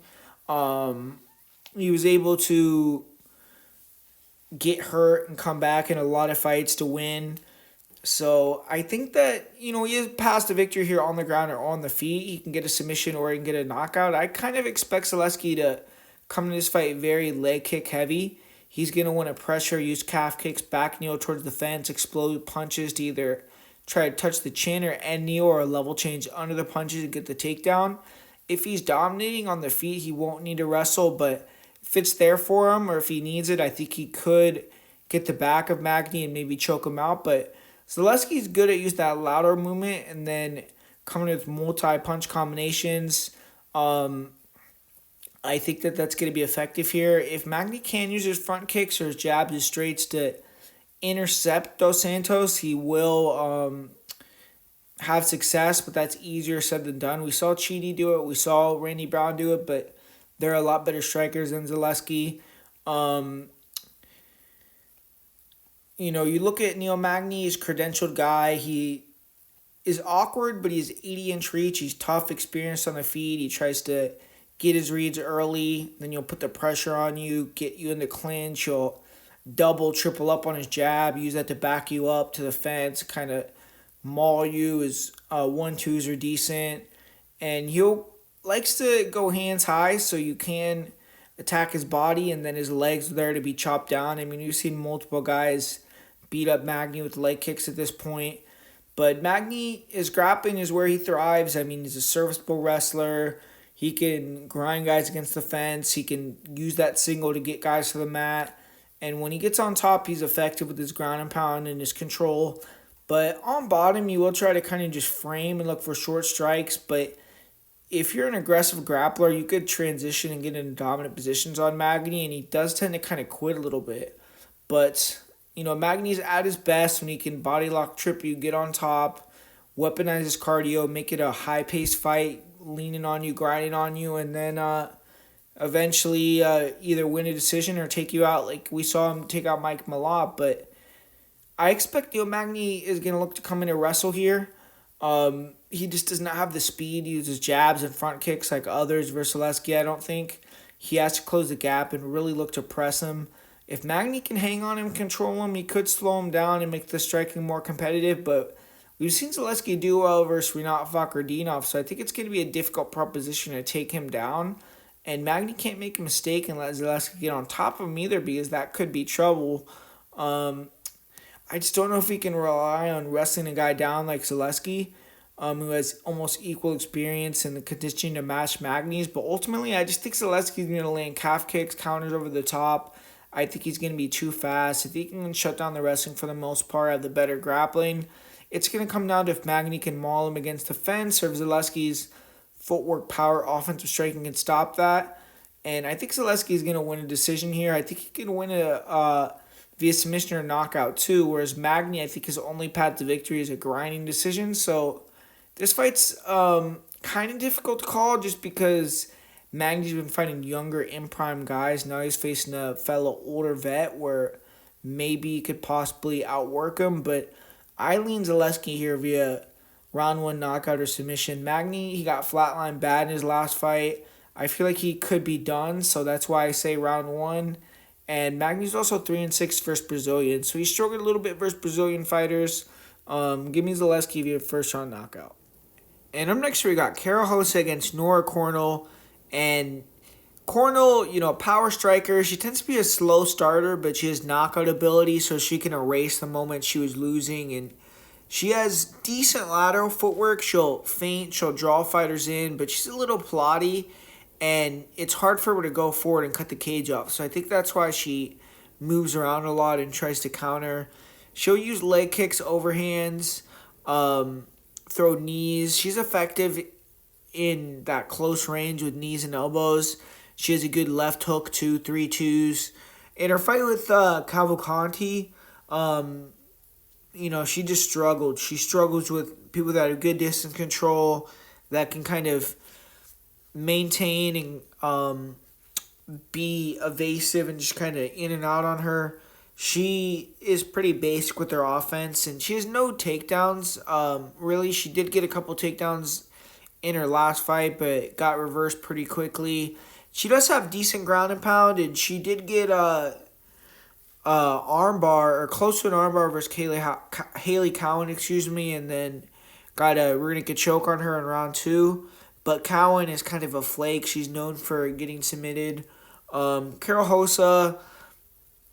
he was able to get hurt and come back in a lot of fights to win. So I think that, he is past the victory here on the ground or on the feet. He can get a submission or he can get a knockout. I kind of expect Zaleski to come to this fight very leg kick heavy. He's going to want to pressure, use calf kicks, back kneel towards the fence, explode punches to either try to touch the chin or end kneel or a level change under the punches and get the takedown. If he's dominating on the feet, he won't need to wrestle, but if it's there for him or if he needs it, I think he could get the back of Magny and maybe choke him out. But Zaleski's good at using that louder movement and then coming with multi-punch combinations. I think that that's going to be effective here. If Magny can use his front kicks or his jabs, his straights to intercept Dos Santos, he will have success, but that's easier said than done. We saw Chidi do it. We saw Randy Brown do it, but they're a lot better strikers than Zaleski. You look at Neil Magny, he's a credentialed guy. He is awkward, but he's 80-inch reach. He's tough, experienced on the feet. He tries to get his reads early. Then you'll put the pressure on you, get you in the clinch. He'll double, triple up on his jab, use that to back you up to the fence, kind of maul you. His 1-2s are decent. And he'll likes to go hands high so you can attack his body and then his legs are there to be chopped down. I mean, you've seen multiple guys beat up Magny with leg kicks at this point. But Magny, his grappling is where he thrives. I mean, he's a serviceable wrestler. He can grind guys against the fence. He can use that single to get guys to the mat. And when he gets on top, he's effective with his ground and pound and his control. But on bottom, you will try to kind of just frame and look for short strikes. But if you're an aggressive grappler, you could transition and get into dominant positions on Magny. And he does tend to kind of quit a little bit. But, Magny's at his best when he can body lock, trip you, get on top, weaponize his cardio, make it a high-paced fight, leaning on you, grinding on you, and then eventually either win a decision or take you out like we saw him take out Mike Malott. But I expect Neil Magny is going to look to come in and wrestle here. He just does not have the speed. He uses jabs and front kicks like others versus Zaleski, I don't think. He has to close the gap and really look to press him. If Magny can hang on him, control him, he could slow him down and make the striking more competitive, but we've seen Zaleski do well versus Rinat Fakhretdinov, so I think it's going to be a difficult proposition to take him down. And Magny can't make a mistake and let Zaleski get on top of him either because that could be trouble. I just don't know if he can rely on wrestling a guy down like Zaleski, who has almost equal experience in the conditioning to match Magny's. But ultimately, I just think Zaleski's going to land calf kicks, counters over the top. I think he's going to be too fast. If he can shut down the wrestling for the most part, have the better grappling, it's going to come down to if Magny can maul him against the fence or if Zaleski's footwork, power, offensive striking can stop that. And I think Zaleski is going to win a decision here. I think he can win a via submission or knockout too, whereas Magny, I think his only path to victory is a grinding decision. So this fight's kind of difficult to call just because Magny's been fighting younger in-prime guys. Now he's facing a fellow older vet where maybe he could possibly outwork him. But I lean Zaleski here via round 1 knockout or submission. Magny, he got flatlined bad in his last fight. I feel like he could be done, so that's why I say round 1. And Magny's also 3-6 versus Brazilian. So he struggled a little bit versus Brazilian fighters. Give me Zaleski via first round knockout. And up next we got Carol Hosa against Nora Cornell. And Cornell, power striker. She tends to be a slow starter, but she has knockout ability, so she can erase the moment she was losing. And she has decent lateral footwork. She'll feint, she'll draw fighters in, but she's a little plotty, and it's hard for her to go forward and cut the cage off. So I think that's why she moves around a lot and tries to counter. She'll use leg kicks, overhands, throw knees. She's effective in that close range with knees and elbows. She has a good left hook, 3-2s. In her fight with Cavalcanti, she just struggled. She struggles with people that have good distance control, that can kind of maintain and be evasive and just kind of in and out on her. She is pretty basic with her offense, and she has no takedowns. Really, she did get a couple takedowns in her last fight, but got reversed pretty quickly. She does have decent ground and pound, and she did get armbar or close to an armbar versus Haley Cowan, excuse me, and then got a rear naked choke on her in round 2. But Cowan is kind of a flake. She's known for getting submitted. Carol Hosa,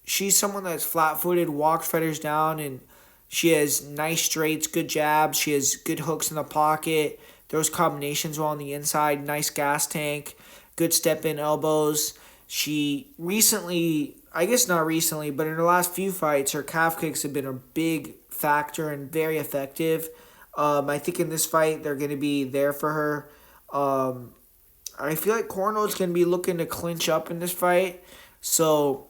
she's someone that's flat-footed, walks fighters down, and she has nice straights, good jabs. She has good hooks in the pocket. Those combinations well on the inside. Nice gas tank, good step-in elbows. She recently, I guess not recently, but in her last few fights, her calf kicks have been a big factor and very effective. I think in this fight, they're going to be there for her. I feel like Corno's going to be looking to clinch up in this fight. So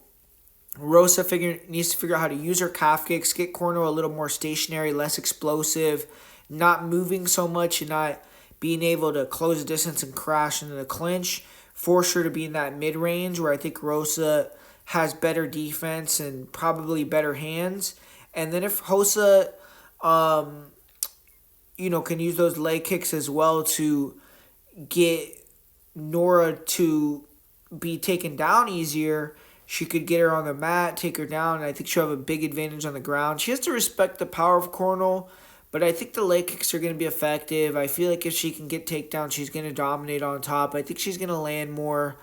Rosa needs to figure out how to use her calf kicks, get Corno a little more stationary, less explosive, not moving so much and not being able to close the distance and crash into the clinch. Force her to be in that mid-range where I think Rosa has better defense and probably better hands. And then if Hosa, can use those leg kicks as well to get Nora to be taken down easier, she could get her on the mat, take her down, and I think she'll have a big advantage on the ground. She has to respect the power of Cornell, but I think the leg kicks are going to be effective. I feel like if she can get takedown, she's going to dominate on top. I think she's going to land more.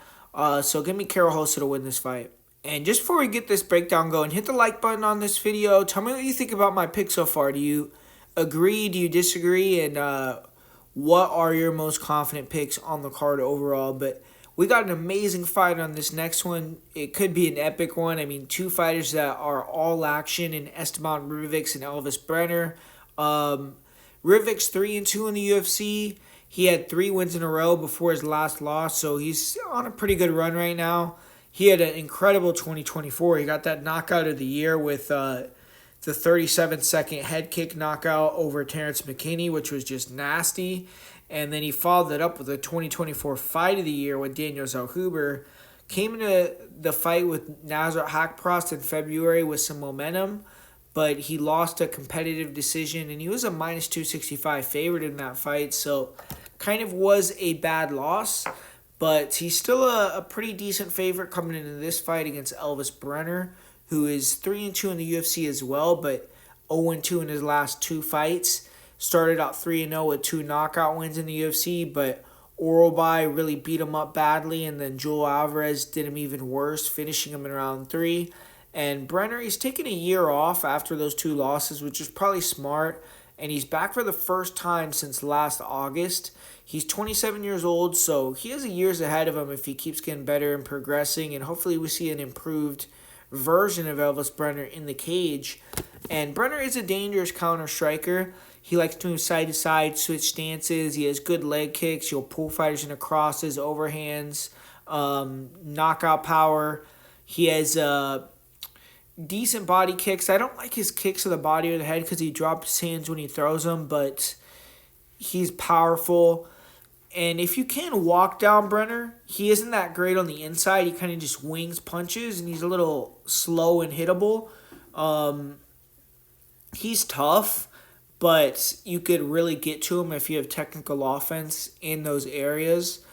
So give me Carol Hosa to win this fight. And just before we get this breakdown going, hit the like button on this video. Tell me what you think about my pick so far. Do you agree? Do you disagree? And what are your most confident picks on the card overall? But we got an amazing fight on this next one. It could be an epic one. I mean, two fighters that are all action in Esteban Ribovics and Elvis Brenner. Ribovics 3-2 in the UFC. He had 3 wins in a row before his last loss, so he's on a pretty good run right now. He had an incredible 2024. He got that knockout of the year with the 37-second head kick knockout over Terrence McKinney, which was just nasty. And then he followed it up with a 2024 fight of the year with Daniel Zellhuber. Came into the fight with Nasrat Haqparast in February with some momentum, but he lost a competitive decision, and he was a minus 265 favorite in that fight, so kind of was a bad loss. But he's still a pretty decent favorite coming into this fight against Elvis Brenner, who is 3-2 in the UFC as well, but 0-2 in his last 2 fights. Started out 3-0 with 2 knockout wins in the UFC, but Orolbai really beat him up badly, and then Joel Alvarez did him even worse, finishing him in round 3. And Brenner, he's taken a year off after those 2 losses, which is probably smart, and he's back for the first time since last August. He's 27 years old, so he has years ahead of him if he keeps getting better and progressing, and hopefully we see an improved version of Elvis Brenner in the cage. And Brenner is a dangerous counter striker. He likes to move side to side, switch stances. He has good leg kicks. He'll pull fighters into crosses, overhands, knockout power. He has decent body kicks. I don't like his kicks to the body or the head because he drops his hands when he throws them, but he's powerful. And if you can walk down Brenner, he isn't that great on the inside. He kind of just wings punches, and he's a little slow and hittable. He's tough, but you could really get to him if you have technical offense in those areas.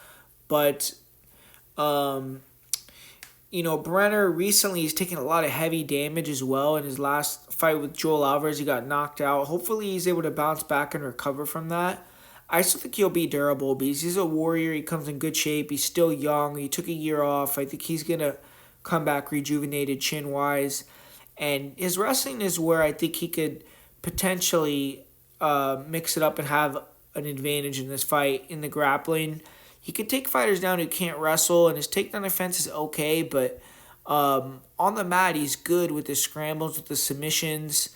But, Brenner recently he's taken a lot of heavy damage as well. In his last fight with Joel Alvarez, he got knocked out. Hopefully he's able to bounce back and recover from that. I still think he'll be durable because he's a warrior. He comes in good shape. He's still young. He took a year off. I think he's going to come back rejuvenated chin-wise. And his wrestling is where I think he could potentially mix it up and have an advantage in this fight in the grappling. He could take fighters down who can't wrestle, and his takedown defense is okay, but on the mat he's good with his scrambles, with the submissions.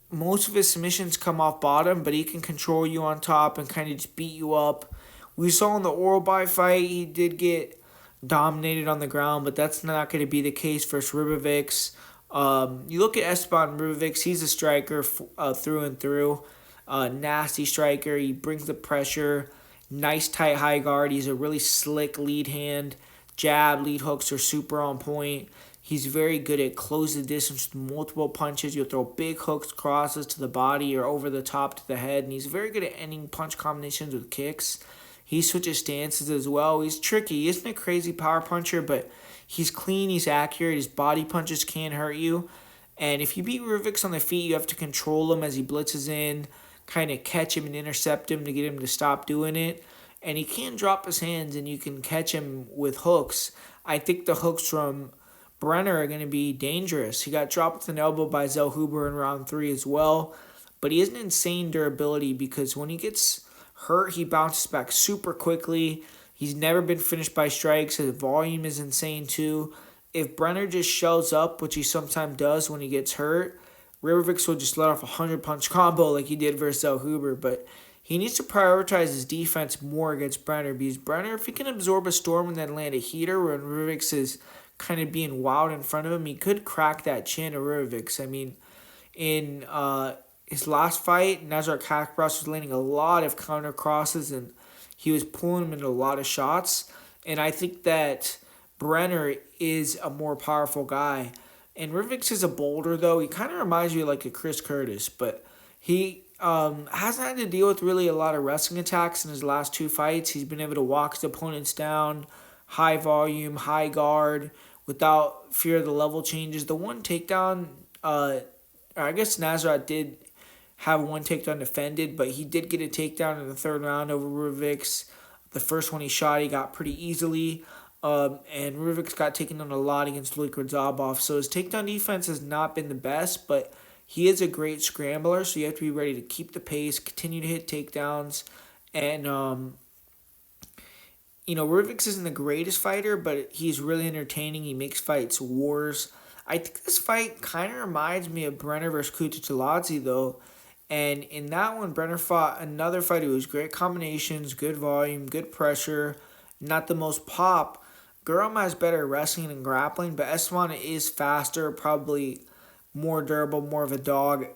Most of his submissions come off bottom, but he can control you on top and kind of just beat you up. We saw in the Orolbai fight, he did get dominated on the ground, but that's not going to be the case versus Ribovics. You look at Esteban Ribovics, he's a striker through and through. Nasty striker. He brings the pressure. Nice tight high guard. He's a really slick lead hand. Jab, lead hooks are super on point. He's very good at closing the distance with multiple punches. You'll throw big hooks, crosses to the body or over the top to the head. And he's very good at ending punch combinations with kicks. He switches stances as well. He's tricky. He isn't a crazy power puncher, but he's clean, he's accurate. His body punches can't hurt you. And if you beat Rivix on the feet, you have to control him as he blitzes in, kind of catch him and intercept him to get him to stop doing it. And he can drop his hands, and you can catch him with hooks. I think the hooks from Brenner are going to be dangerous. He got dropped with an elbow by Zell Huber in round 3 as well. But he has an insane durability because when he gets hurt, he bounces back super quickly. He's never been finished by strikes. His volume is insane too. If Brenner just shells up, which he sometimes does when he gets hurt, Rivix will just let off a 100-punch combo like he did versus Zell Huber. But he needs to prioritize his defense more against Brenner because Brenner, if he can absorb a storm and then land a heater when Rivix is kind of being wild in front of him, he could crack that chin of Rivix. I mean, in his last fight, Nazar Kakbras was landing a lot of counter crosses and he was pulling him into a lot of shots. And I think that Brenner is a more powerful guy. And Rivix is a boulder, though. He kind of reminds me of like a Chris Curtis, but he hasn't had to deal with really a lot of wrestling attacks in his last 2 fights. He's been able to walk his opponents down, high volume, high guard, without fear of the level changes. The one takedown, I guess Nazareth did have one takedown defended, but he did get a takedown in the 3rd round over Rivix. The first one he shot, he got pretty easily. And Rivix got taken on a lot against Liquid Zabov. So his takedown defense has not been the best, but he is a great scrambler, so you have to be ready to keep the pace, continue to hit takedowns. And, Rivix isn't the greatest fighter, but he's really entertaining. He makes fights wars. I think this fight kind of reminds me of Brenner versus Kutateladze, though. And in that one, Brenner fought another fighter who was great combinations, good volume, good pressure, not the most pop. Guram has better wrestling and grappling, but Esteban is faster, probably more durable, more of a dog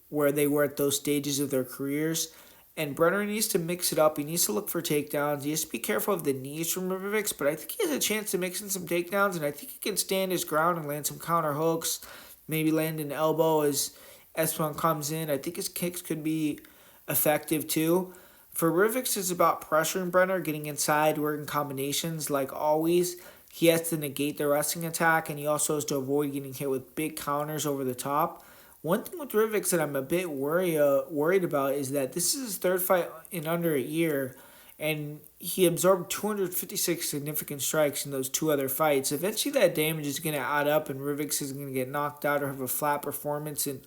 where they were at those stages of their careers. And Brenner needs to mix it up. He needs to look for takedowns. He has to be careful of the knees from Rivix, but I think he has a chance to mix in some takedowns, and I think he can stand his ground and land some counter hooks, maybe land an elbow as Esteban comes in. I think his kicks could be effective too. For Rivix, it's about pressuring Brenner, getting inside, working combinations. Like always, he has to negate the wrestling attack, and he also has to avoid getting hit with big counters over the top. One thing with Rivix that I'm a bit worried about is that this is his 3rd fight in under a year, and he absorbed 256 significant strikes in those 2 other fights. Eventually that damage is going to add up, and Rivix is going to get knocked out or have a flat performance, and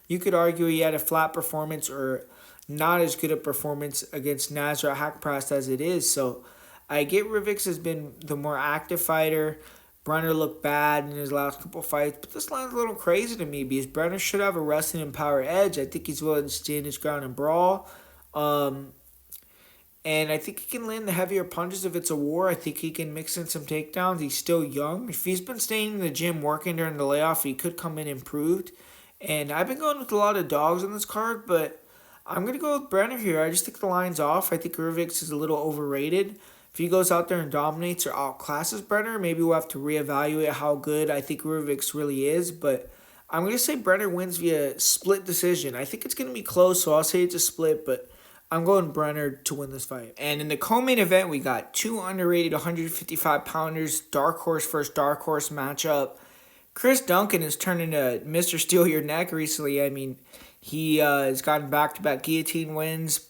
you could argue he had a flat performance or not as good a performance against Nazar Hakprast as it is. So I get Rivix has been the more active fighter. Brenner looked bad in his last couple fights, but this line's a little crazy to me because Brenner should have a wrestling and power edge. I think he's willing to stand his ground and brawl. And I think he can land the heavier punches if it's a war. I think he can mix in some takedowns. He's still young. If he's been staying in the gym working during the layoff, he could come in improved. And I've been going with a lot of dogs on this card, but I'm going to go with Brenner here. I just think the line's off. I think Rivix is a little overrated. If he goes out there and dominates or outclasses Brenner, maybe we'll have to reevaluate how good I think Rivix really is. But I'm going to say Brenner wins via split decision. I think it's going to be close, so I'll say it's a split, but I'm going Brenner to win this fight. And in the co-main event, we got 2 underrated 155-pounders, dark horse versus dark horse matchup. Chris Duncan has turned into Mr. Steal Your Neck recently. I mean, he has gotten back-to-back guillotine wins,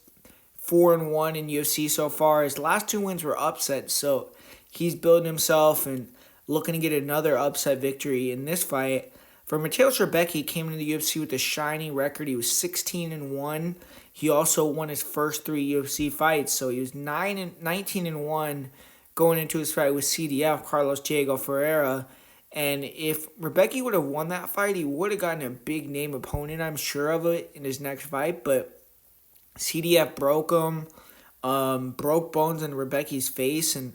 4-1 in UFC so far. His last 2 wins were upsets, so he's building himself and looking to get another upset victory in this fight. For Mateusz Rebecki, he came into the UFC with a shiny record. He was 16-1. He also won his first 3 UFC fights, so he was 19-1 going into his fight with CDF, Carlos Diego Ferreira. And if Rebecki would have won that fight, he would have gotten a big-name opponent, I'm sure of it, in his next fight. But CDF broke him, broke bones in Rebecki's face, and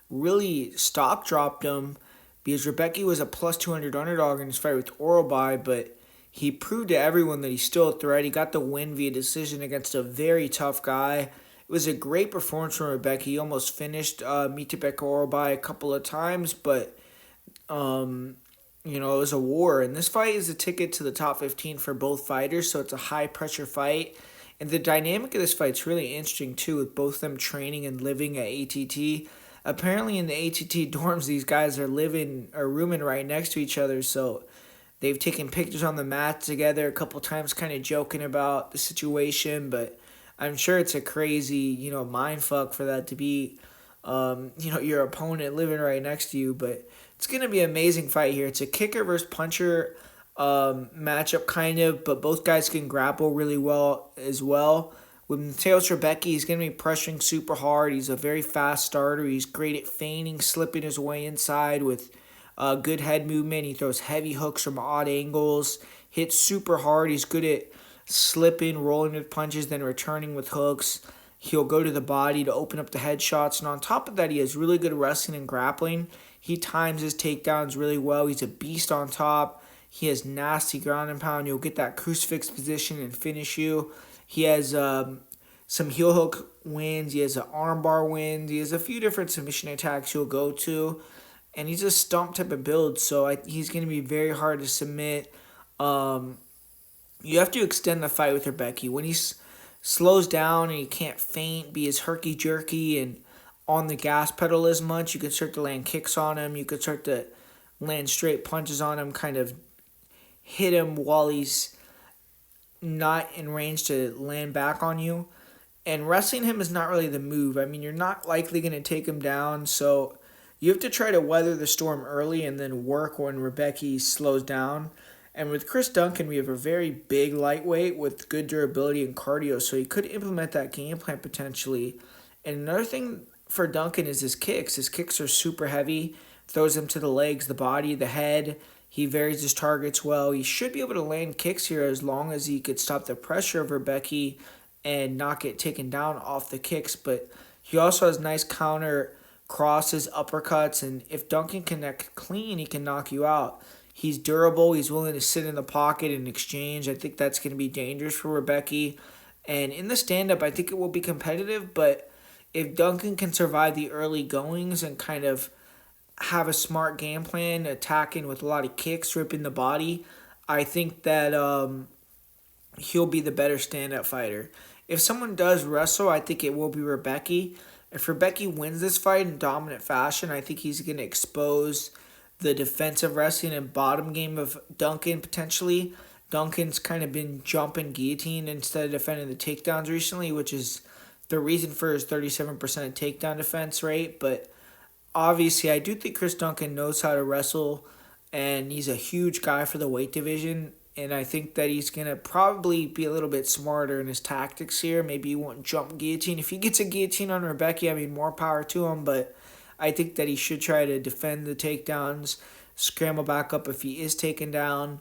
really stock-dropped him because Rebecki was a plus 200 underdog in his fight with Orobai, but he proved to everyone that he's still a threat. He got the win via decision against a very tough guy. It was a great performance from Rebecki. He almost finished Mitebek Orobai a couple of times, but it was a war. And this fight is a ticket to the top 15 for both fighters, so it's a high-pressure fight. And the dynamic of this fight's really interesting too, with both of them training and living at ATT. Apparently, in the ATT dorms, these guys are living or rooming right next to each other, so they've taken pictures on the mat together a couple times, kind of joking about the situation. But I'm sure it's a crazy, mind fuck for that to be, your opponent living right next to you. But it's gonna be an amazing fight here. It's a kicker versus puncher matchup, kind of, but both guys can grapple really well as well. With Mateusz Rebecki, he's going to be pressuring super hard. He's a very fast starter. He's great at feigning, slipping his way inside with good head movement. He throws heavy hooks from odd angles, hits super hard. He's good at slipping, rolling with punches, then returning with hooks. He'll go to the body to open up the headshots. And on top of that, he has really good wrestling and grappling. He times his takedowns really well. He's a beast on top. He has nasty ground and pound. You'll get that crucifix position and finish you. He has some heel hook wins. He has an armbar wins. He has a few different submission attacks he'll go to. And he's a stomp type of build, so he's going to be very hard to submit. You have to extend the fight with Rebecki. When he slows down and he can't feint, be as herky-jerky and on the gas pedal as much, you can start to land kicks on him. You could start to land straight punches on him, kind of hit him while he's not in range to land back on you. And wrestling him is not really the move. I mean, you're not likely going to take him down, so you have to try to weather the storm early and then work when Rebecki slows down. And with Chris Duncan, we have a very big lightweight with good durability and cardio, so he could implement that game plan potentially. And another thing for Duncan is his kicks. His kicks are super heavy, throws him to the legs, the body, the head. He varies his targets well. He should be able to land kicks here as long as he could stop the pressure of Rebecki and not get taken down off the kicks. But he also has nice counter crosses, uppercuts, and if Duncan can connect clean, he can knock you out. He's durable. He's willing to sit in the pocket and exchange. I think that's going to be dangerous for Rebecki. And in the stand-up, I think it will be competitive, but if Duncan can survive the early goings and kind of have a smart game plan, attacking with a lot of kicks, ripping the body, I think that he'll be the better stand-up fighter. If someone does wrestle, I think it will be Rebecki. If Rebecki wins this fight in dominant fashion, I think he's going to expose the defensive wrestling and bottom game of Duncan potentially. Duncan's kind of been jumping guillotine instead of defending the takedowns recently, which is the reason for his 37% takedown defense rate, but obviously, I do think Chris Duncan knows how to wrestle, and he's a huge guy for the weight division, and I think that he's going to probably be a little bit smarter in his tactics here. Maybe he won't jump guillotine. If he gets a guillotine on Rebecki, I mean, more power to him, but I think that he should try to defend the takedowns, scramble back up if he is taken down,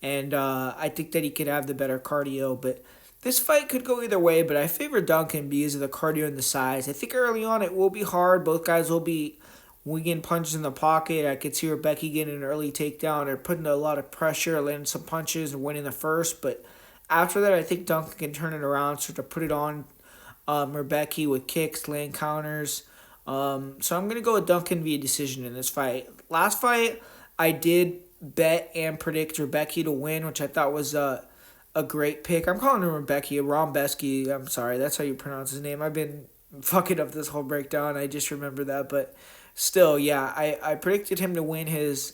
and I think that he could have the better cardio, but this fight could go either way, but I favor Duncan because of the cardio and the size. I think early on it will be hard. Both guys will be winging punches in the pocket. I could see Rebecki getting an early takedown or putting a lot of pressure, landing some punches and winning the first. But after that, I think Duncan can turn it around, start to put it on Rebecki with kicks, land counters. So I'm going to go with Duncan via decision in this fight. Last fight, I did bet and predict Rebecki to win, which I thought was a great pick. I'm calling him Rebecki, Rombeski. I'm sorry, that's how you pronounce his name. I've been fucking up this whole breakdown. I just remember that, but still, yeah, I predicted him to win his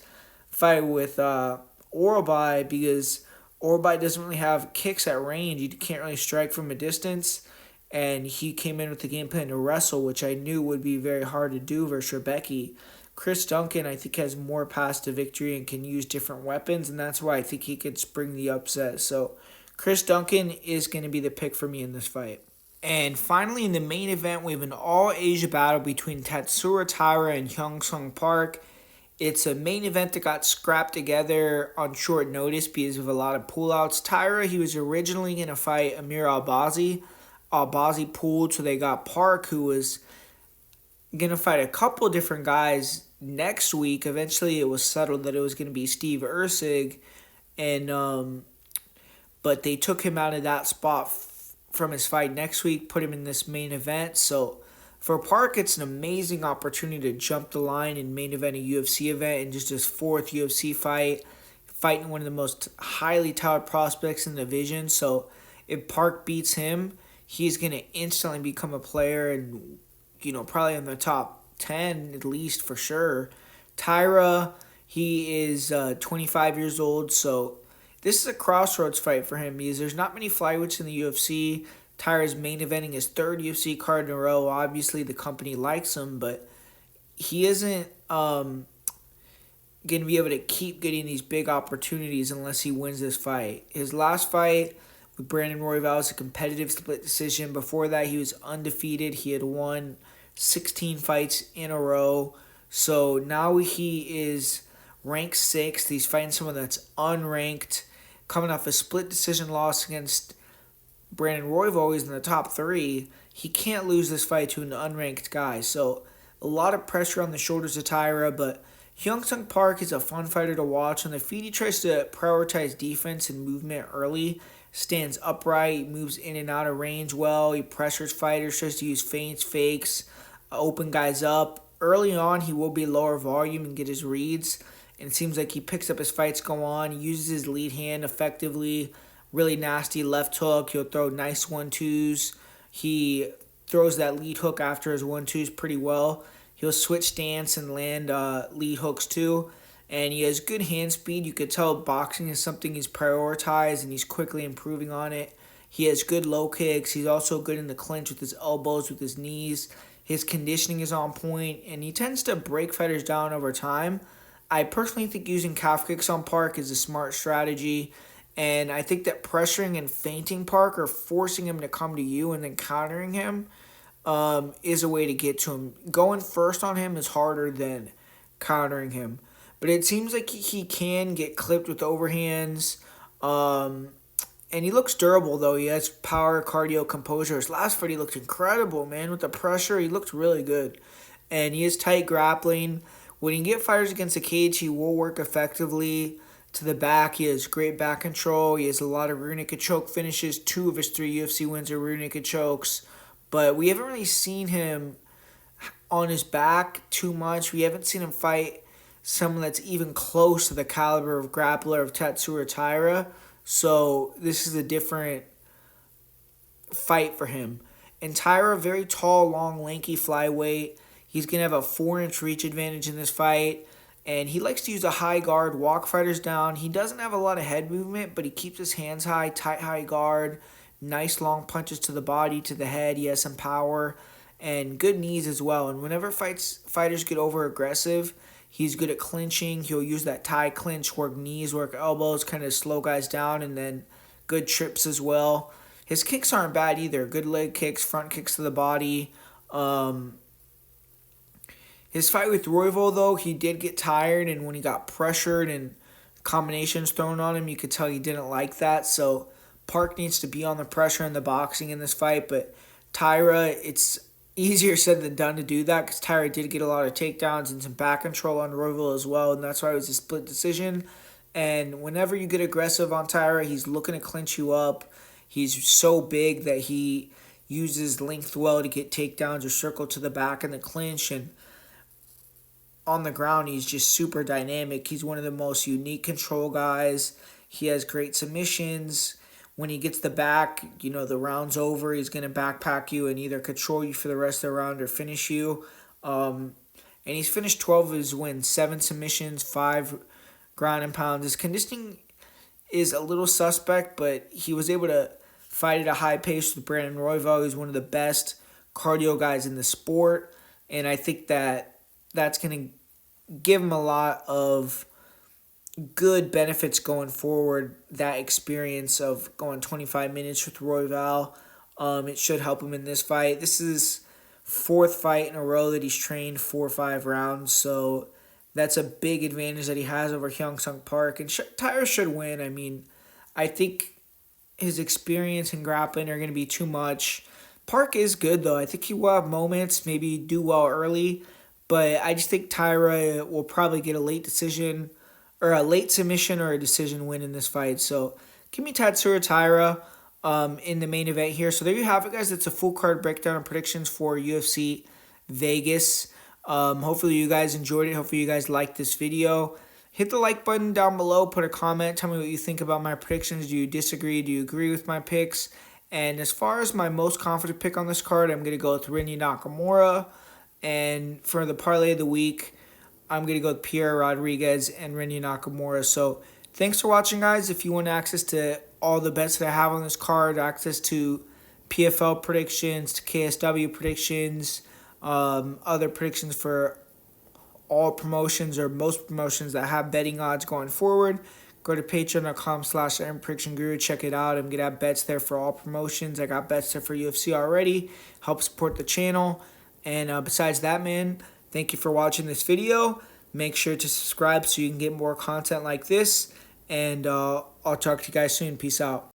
fight with Orobai because Orobai doesn't really have kicks at range. He can't really strike from a distance, and he came in with the game plan to wrestle, which I knew would be very hard to do versus Rebecki. Chris Duncan, I think, has more paths to victory and can use different weapons, and that's why I think he could spring the upset. So Chris Duncan is going to be the pick for me in this fight. And finally, in the main event, we have an all-Asia battle between Tatsuro Taira and Hyun Sung Park. It's a main event that got scrapped together on short notice because of a lot of pullouts. Taira, he was originally going to fight Amir Albazi. Albazi pulled, so they got Park, who was going to fight a couple different guys next week. Eventually, it was settled that it was going to be Steve Erceg, and but they took him out of that spot from his fight next week, put him in this main event. So for Park, it's an amazing opportunity to jump the line and main event a UFC event and just his fourth UFC fight, fighting one of the most highly touted prospects in the division. So if Park beats him, he's going to instantly become a player and, probably in the top 10 at least for sure. Taira, he is 25 years old, so this is a crossroads fight for him because there's not many flyweights in the UFC. Taira's main eventing his third UFC card in a row. Obviously, the company likes him, but he isn't going to be able to keep getting these big opportunities unless he wins this fight. His last fight with Brandon Royval was a competitive split decision. Before that, he was undefeated. He had won 16 fights in a row. So now he is ranked 6th. He's fighting someone that's unranked, coming off a split decision loss against Brandon Royval. He's in the top 3. He can't lose this fight to an unranked guy. So a lot of pressure on the shoulders of Taira, but Hyun Park is a fun fighter to watch. On the feet, he tries to prioritize defense and movement early, stands upright, moves in and out of range well. He pressures fighters, tries to use feints, fakes, open guys up. Early on, he will be lower volume and get his reads, and it seems like he picks up his fights go on. He uses his lead hand effectively, really nasty left hook. He'll throw nice 1-2s. He throws that lead hook after his 1-2s pretty well. He'll switch stance and land lead hooks too. And he has good hand speed. You could tell boxing is something he's prioritized and he's quickly improving on it. He has good low kicks. He's also good in the clinch with his elbows, with his knees. His conditioning is on point, and he tends to break fighters down over time. I personally think using calf kicks on Park is a smart strategy. And I think that pressuring and feinting Park or forcing him to come to you and then countering him is a way to get to him. Going first on him is harder than countering him. But it seems like he can get clipped with overhands. And he looks durable, though. He has power, cardio, composure. His last fight, he looked incredible, man. With the pressure, he looked really good. And he has tight grappling. When he get fighters against the cage, he will work effectively to the back. He has great back control. He has a lot of rear naked choke finishes. 2 of his 3 UFC wins are rear naked chokes. But we haven't really seen him on his back too much. We haven't seen him fight someone that's even close to the caliber of grappler of Tatsuro Taira. So this is a different fight for him. And Taira, very tall, long, lanky flyweight. He's going to have a 4-inch reach advantage in this fight. And he likes to use a high guard, walk fighters down. He doesn't have a lot of head movement, but he keeps his hands high, tight high guard. Nice long punches to the body, to the head. He has some power and good knees as well. And whenever fighters get over aggressive, he's good at clinching. He'll use that tie clinch, work knees, work elbows, kind of slow guys down, and then good trips as well. His kicks aren't bad either. Good leg kicks, front kicks to the body. His fight with Royval, though, he did get tired, and when he got pressured and combinations thrown on him, you could tell he didn't like that. So Park needs to be on the pressure in the boxing in this fight, but Taira, it's easier said than done to do that because Taira did get a lot of takedowns and some back control on Royval as well, and that's why it was a split decision. And whenever you get aggressive on Taira, he's looking to clinch you up. He's so big that he uses length well to get takedowns or circle to the back in the clinch, and on the ground, he's just super dynamic. He's one of the most unique control guys. He has great submissions. When he gets the back, the round's over. He's going to backpack you and either control you for the rest of the round or finish you. And he's finished 12 of his wins, 7 submissions, 5 ground and pounds. His conditioning is a little suspect, but he was able to fight at a high pace with Brandon Royval. He's one of the best cardio guys in the sport. And I think that's going to give him a lot of good benefits going forward. That experience of going 25 minutes with Royval, it should help him in this fight. This is 4th fight in a row that he's trained 4 or 5 rounds, so that's a big advantage that he has over Hyun Park. And Taira should win. I mean, I think his experience and grappling are going to be too much. Park is good, though. I think he will have moments, maybe do well early, but I just think Taira will probably get a late decision or a late submission or a decision win in this fight. So give me Tatsuro Taira in the main event here. So there you have it, guys. It's a full card breakdown and predictions for UFC Vegas. Hopefully you guys enjoyed it. Hopefully you guys liked this video. hit the like button down below. Put a comment. Tell me what you think about my predictions. Do you disagree? Do you agree with my picks? And as far as my most confident pick on this card, I'm going to go with Rinya Nakamura. And for the parlay of the week, I'm going to go with Piera Rodriguez and Rinya Nakamura. So thanks for watching, guys. If you want access to all the bets that I have on this card, access to PFL predictions, to KSW predictions, other predictions for all promotions or most promotions that have betting odds going forward, go to patreon.com/PredictionGuru. Check it out. I'm going to have bets there for all promotions. I got bets there for UFC already. Help support the channel. And besides that, man, thank you for watching this video. Make sure to subscribe so you can get more content like this. And I'll talk to you guys soon. Peace out.